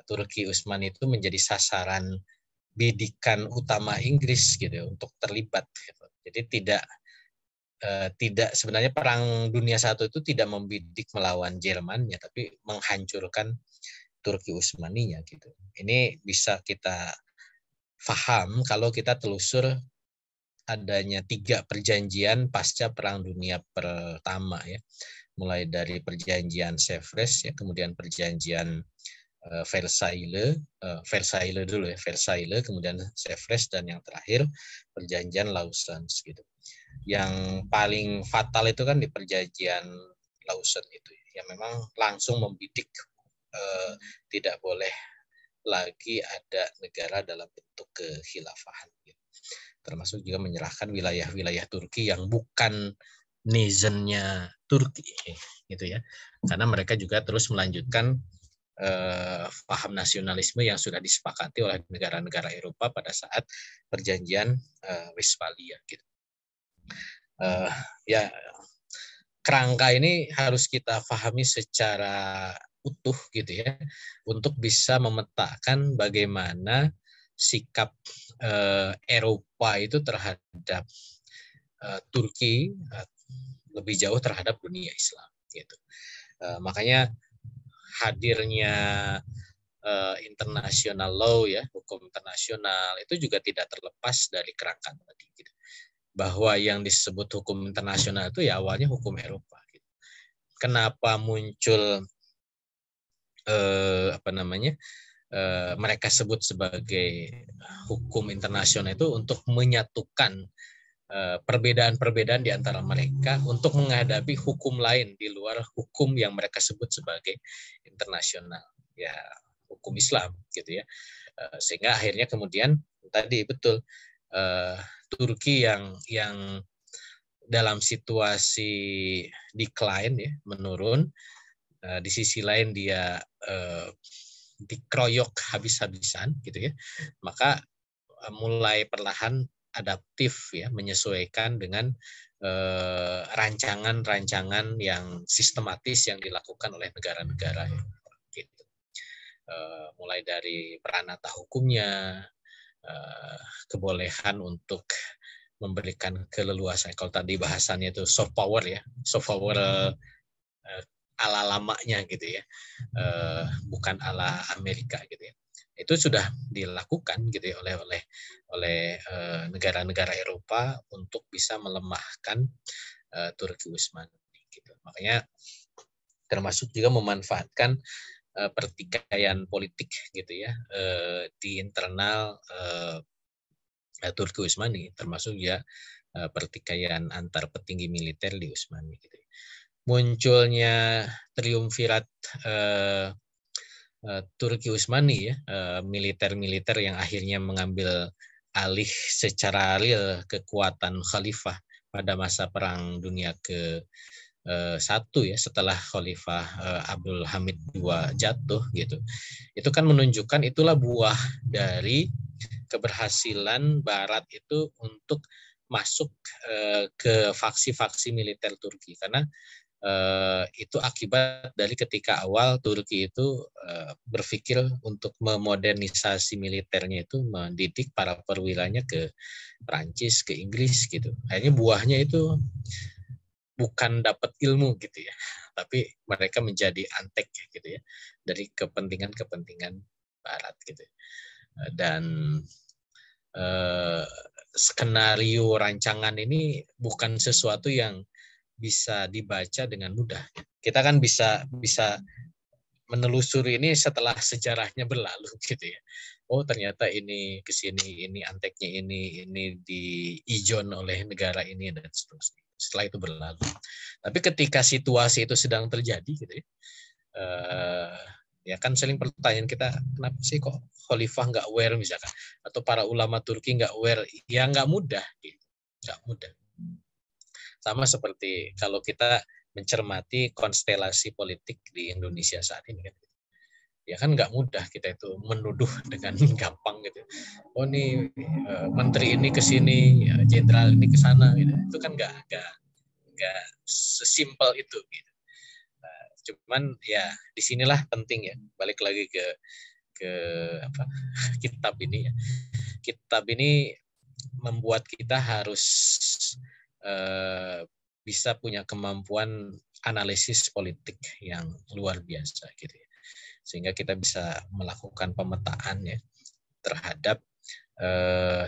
Turki Utsmani itu menjadi sasaran bidikan utama Inggris gitu untuk terlibat gitu. Jadi tidak sebenarnya Perang Dunia I itu tidak membidik melawan Jermannya, tapi menghancurkan Turki Utsmaninya gitu. Ini bisa kita paham kalau kita telusur adanya 3 perjanjian pasca Perang Dunia Pertama ya, mulai dari perjanjian Sèvres ya, kemudian perjanjian Versailles dulu ya, Versailles, kemudian Sèvres, dan yang terakhir perjanjian Lausanne gitu. Yang paling fatal itu kan di perjanjian Lausanne itu yang memang langsung membidik tidak boleh lagi ada negara dalam bentuk kekhilafahan. Termasuk juga menyerahkan wilayah-wilayah Turki yang bukan nation-nya Turki, gitu ya. Karena mereka juga terus melanjutkan paham nasionalisme yang sudah disepakati oleh negara-negara Eropa pada saat perjanjian Westphalia. Gitu. Ya, kerangka ini harus kita pahami secara utuh gitu ya, untuk bisa memetakan bagaimana sikap Eropa itu terhadap Turki, lebih jauh terhadap dunia Islam gitu. Makanya hadirnya international law ya, hukum internasional itu juga tidak terlepas dari kerangka tadi gitu. Bahwa yang disebut hukum internasional itu ya awalnya hukum Eropa gitu. Kenapa muncul mereka sebut sebagai hukum internasional itu untuk menyatukan perbedaan-perbedaan di antara mereka untuk menghadapi hukum lain di luar hukum yang mereka sebut sebagai internasional, ya hukum Islam gitu ya. Sehingga akhirnya kemudian tadi betul Turki yang dalam situasi decline ya, menurun. Di sisi lain dia dikeroyok habis-habisan gitu ya, maka mulai perlahan adaptif ya, menyesuaikan dengan rancangan-rancangan yang sistematis yang dilakukan oleh negara-negara gitu. Mulai dari peranata hukumnya, kebolehan untuk memberikan keleluasan, kalau tadi bahasannya itu soft power ya, soft power ala lamanya gitu ya, bukan ala Amerika gitu ya. Itu sudah dilakukan gitu ya oleh negara-negara Eropa untuk bisa melemahkan Turki Utsmani gitu. Makanya termasuk juga memanfaatkan pertikaian politik gitu ya di internal Turki Utsmani, termasuk ya pertikaian antar petinggi militer di Utsmani gitu. Munculnya triumvirat Turki Utsmani ya, militer-militer yang akhirnya mengambil alih secara real kekuatan khalifah pada masa Perang Dunia ke-1 ya, setelah Khalifah Abdul Hamid II jatuh gitu. Itu kan menunjukkan itulah buah dari keberhasilan Barat itu untuk masuk ke faksi-faksi militer Turki, karena itu akibat dari ketika awal Turki itu berpikir untuk memodernisasi militernya, itu mendidik para perwiranya ke Prancis, ke Inggris gitu. Akhirnya buahnya itu bukan dapat ilmu gitu ya, tapi mereka menjadi antek gitu ya dari kepentingan-kepentingan Barat gitu. Dan skenario rancangan ini bukan sesuatu yang bisa dibaca dengan mudah. Kita kan bisa menelusuri ini setelah sejarahnya berlalu gitu ya. Oh ternyata ini kesini, ini anteknya ini diijon oleh negara ini dan seterusnya. Setelah itu berlalu. Tapi ketika situasi itu sedang terjadi gitu ya, ya kan sering pertanyaan kita, kenapa sih kok khalifah nggak aware misalkan, atau para ulama Turki nggak aware? Ya nggak mudah, gitu. Nggak mudah. Sama seperti kalau kita mencermati konstelasi politik di Indonesia saat ini kan, ya kan nggak mudah kita itu menuduh dengan gampang gitu. Oh nih menteri ini ke sini, jenderal ini ke sana, gitu. Itu kan nggak sesimpel itu. Gitu. Cuman ya disinilah penting ya, balik lagi ke apa kitab ini ya. Kitab ini membuat kita harus bisa punya kemampuan analisis politik yang luar biasa gitu ya. Sehingga kita bisa melakukan pemetaan ya terhadap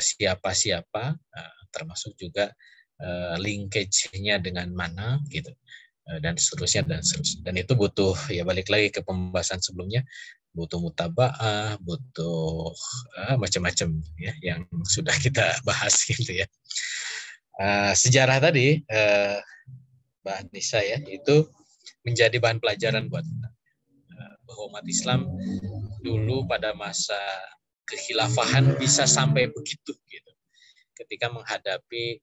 siapa-siapa, termasuk juga linkage-nya dengan mana gitu, dan seterusnya. Dan itu butuh, ya balik lagi ke pembahasan sebelumnya, butuh mutaba'ah, butuh macam-macam ya yang sudah kita bahas gitu ya. Sejarah tadi Mbak Anissa ya, itu menjadi bahan pelajaran buat kita bahwa umat Islam dulu pada masa kekhilafahan bisa sampai begitu gitu ketika menghadapi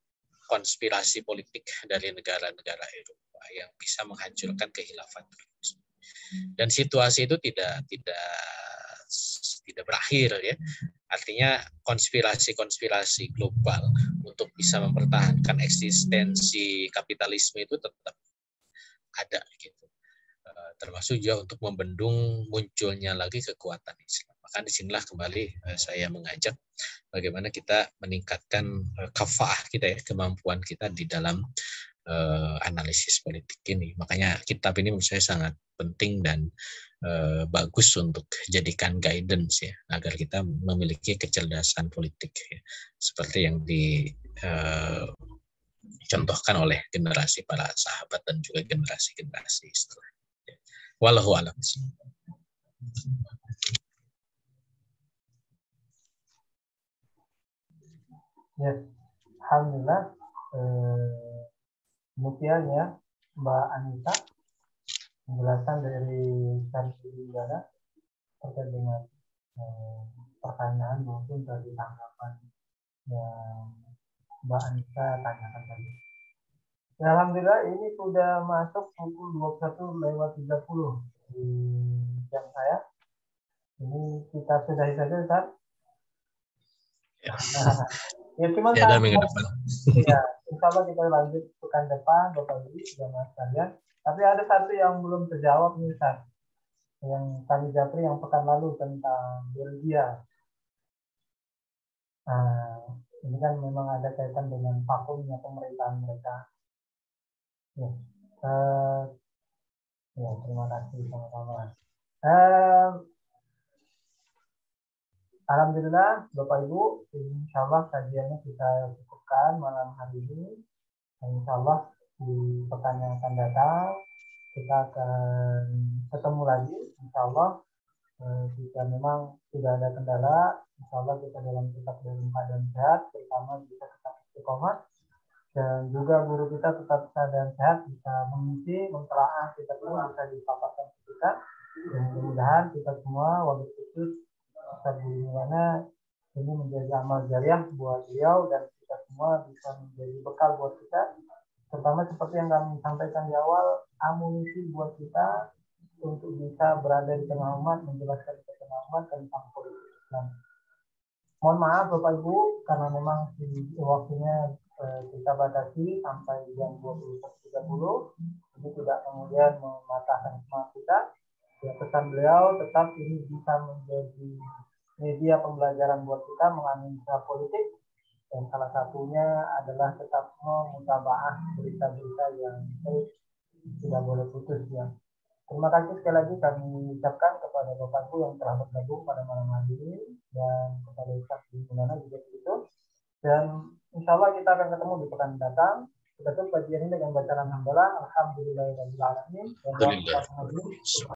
konspirasi politik dari negara-negara Eropa yang bisa menghancurkan kekhilafan. Dan situasi itu tidak berakhir ya. Artinya konspirasi global untuk bisa mempertahankan eksistensi kapitalisme itu tetap ada gitu. Termasuk juga untuk membendung munculnya lagi kekuatan Islam. Maka disinilah kembali saya mengajak bagaimana kita meningkatkan kafaah kita ya, kemampuan kita di dalam analisis politik ini. Makanya kitab ini menurut saya sangat penting dan bagus untuk jadikan guidance ya, agar kita memiliki kecerdasan politik ya, seperti yang dicontohkan oleh generasi para sahabat dan juga generasi-generasi setelah. Wallahu a'lam. Ya, alhamdulillah. Demikian ya Mbak Anissa, penjelasan dari Syarifudana terkait dengan pertanyaan maupun dari tanggapan yang Mbak Anissa tanyakan tadi. Ya, alhamdulillah ini sudah masuk pukul 21:30 di jam saya. Ini kita sudahi saja, Ustaz. Ya. Ya cuma ya, ada minggu depan. Ya, insya Allah kita lanjut pekan depan, Bapak Ibu jamaah sekalian. Tapi ada satu yang belum terjawab nih, Ustaz. Yang kami Japri yang pekan lalu tentang Belgia. Ini kan memang ada kaitan dengan vakumnya pemerintahan mereka. Ya, terima kasih sama-sama. Alhamdulillah, Bapak Ibu, insya Allah kajiannya kita cukupkan malam hari ini. Dan insya Allah di pekan yang akan datang kita akan ketemu lagi. Insya Allah jika memang tidak ada kendala, insya Allah kita tetap dalam keadaan sehat, terutama bisa tetap istiqomah. Dan juga guru kita tetap keadaan sehat, bisa mengisi, mentelaah kita semua, bisa dipaparkan ke kita. Dan mudah-mudahan kita semua, wabil khusus Ustaz Budi Milana, ini menjadi amal jariah buat beliau dan kita semua bisa menjadi bekal buat kita. Terutama seperti yang kami sampaikan di awal, amunisi buat kita untuk bisa berada di tengah umat, menjelaskan ke tengah umat tentang politik Islam. Mohon maaf Bapak Ibu, karena memang waktunya kita batasi sampai jam 21.30. Jadi tidak kemudian mematahkan semangat kita. Ya, pesan beliau tetap ini bisa menjadi media pembelajaran buat kita menganalisa politik, dan salah satunya adalah tetap memutabaah berita-berita yang tidak boleh putus ya. Terima kasih sekali lagi kami ucapkan kepada Bapak Ibu yang telah bergabung pada malam hari ini, dan kepada Ustaz Bunana juga begitu. Dan insya Allah kita akan ketemu di pekan mendatang. Kita tutup kajian ini dengan bacaan alhamdulillah, alhamdulillahirabbil alamin.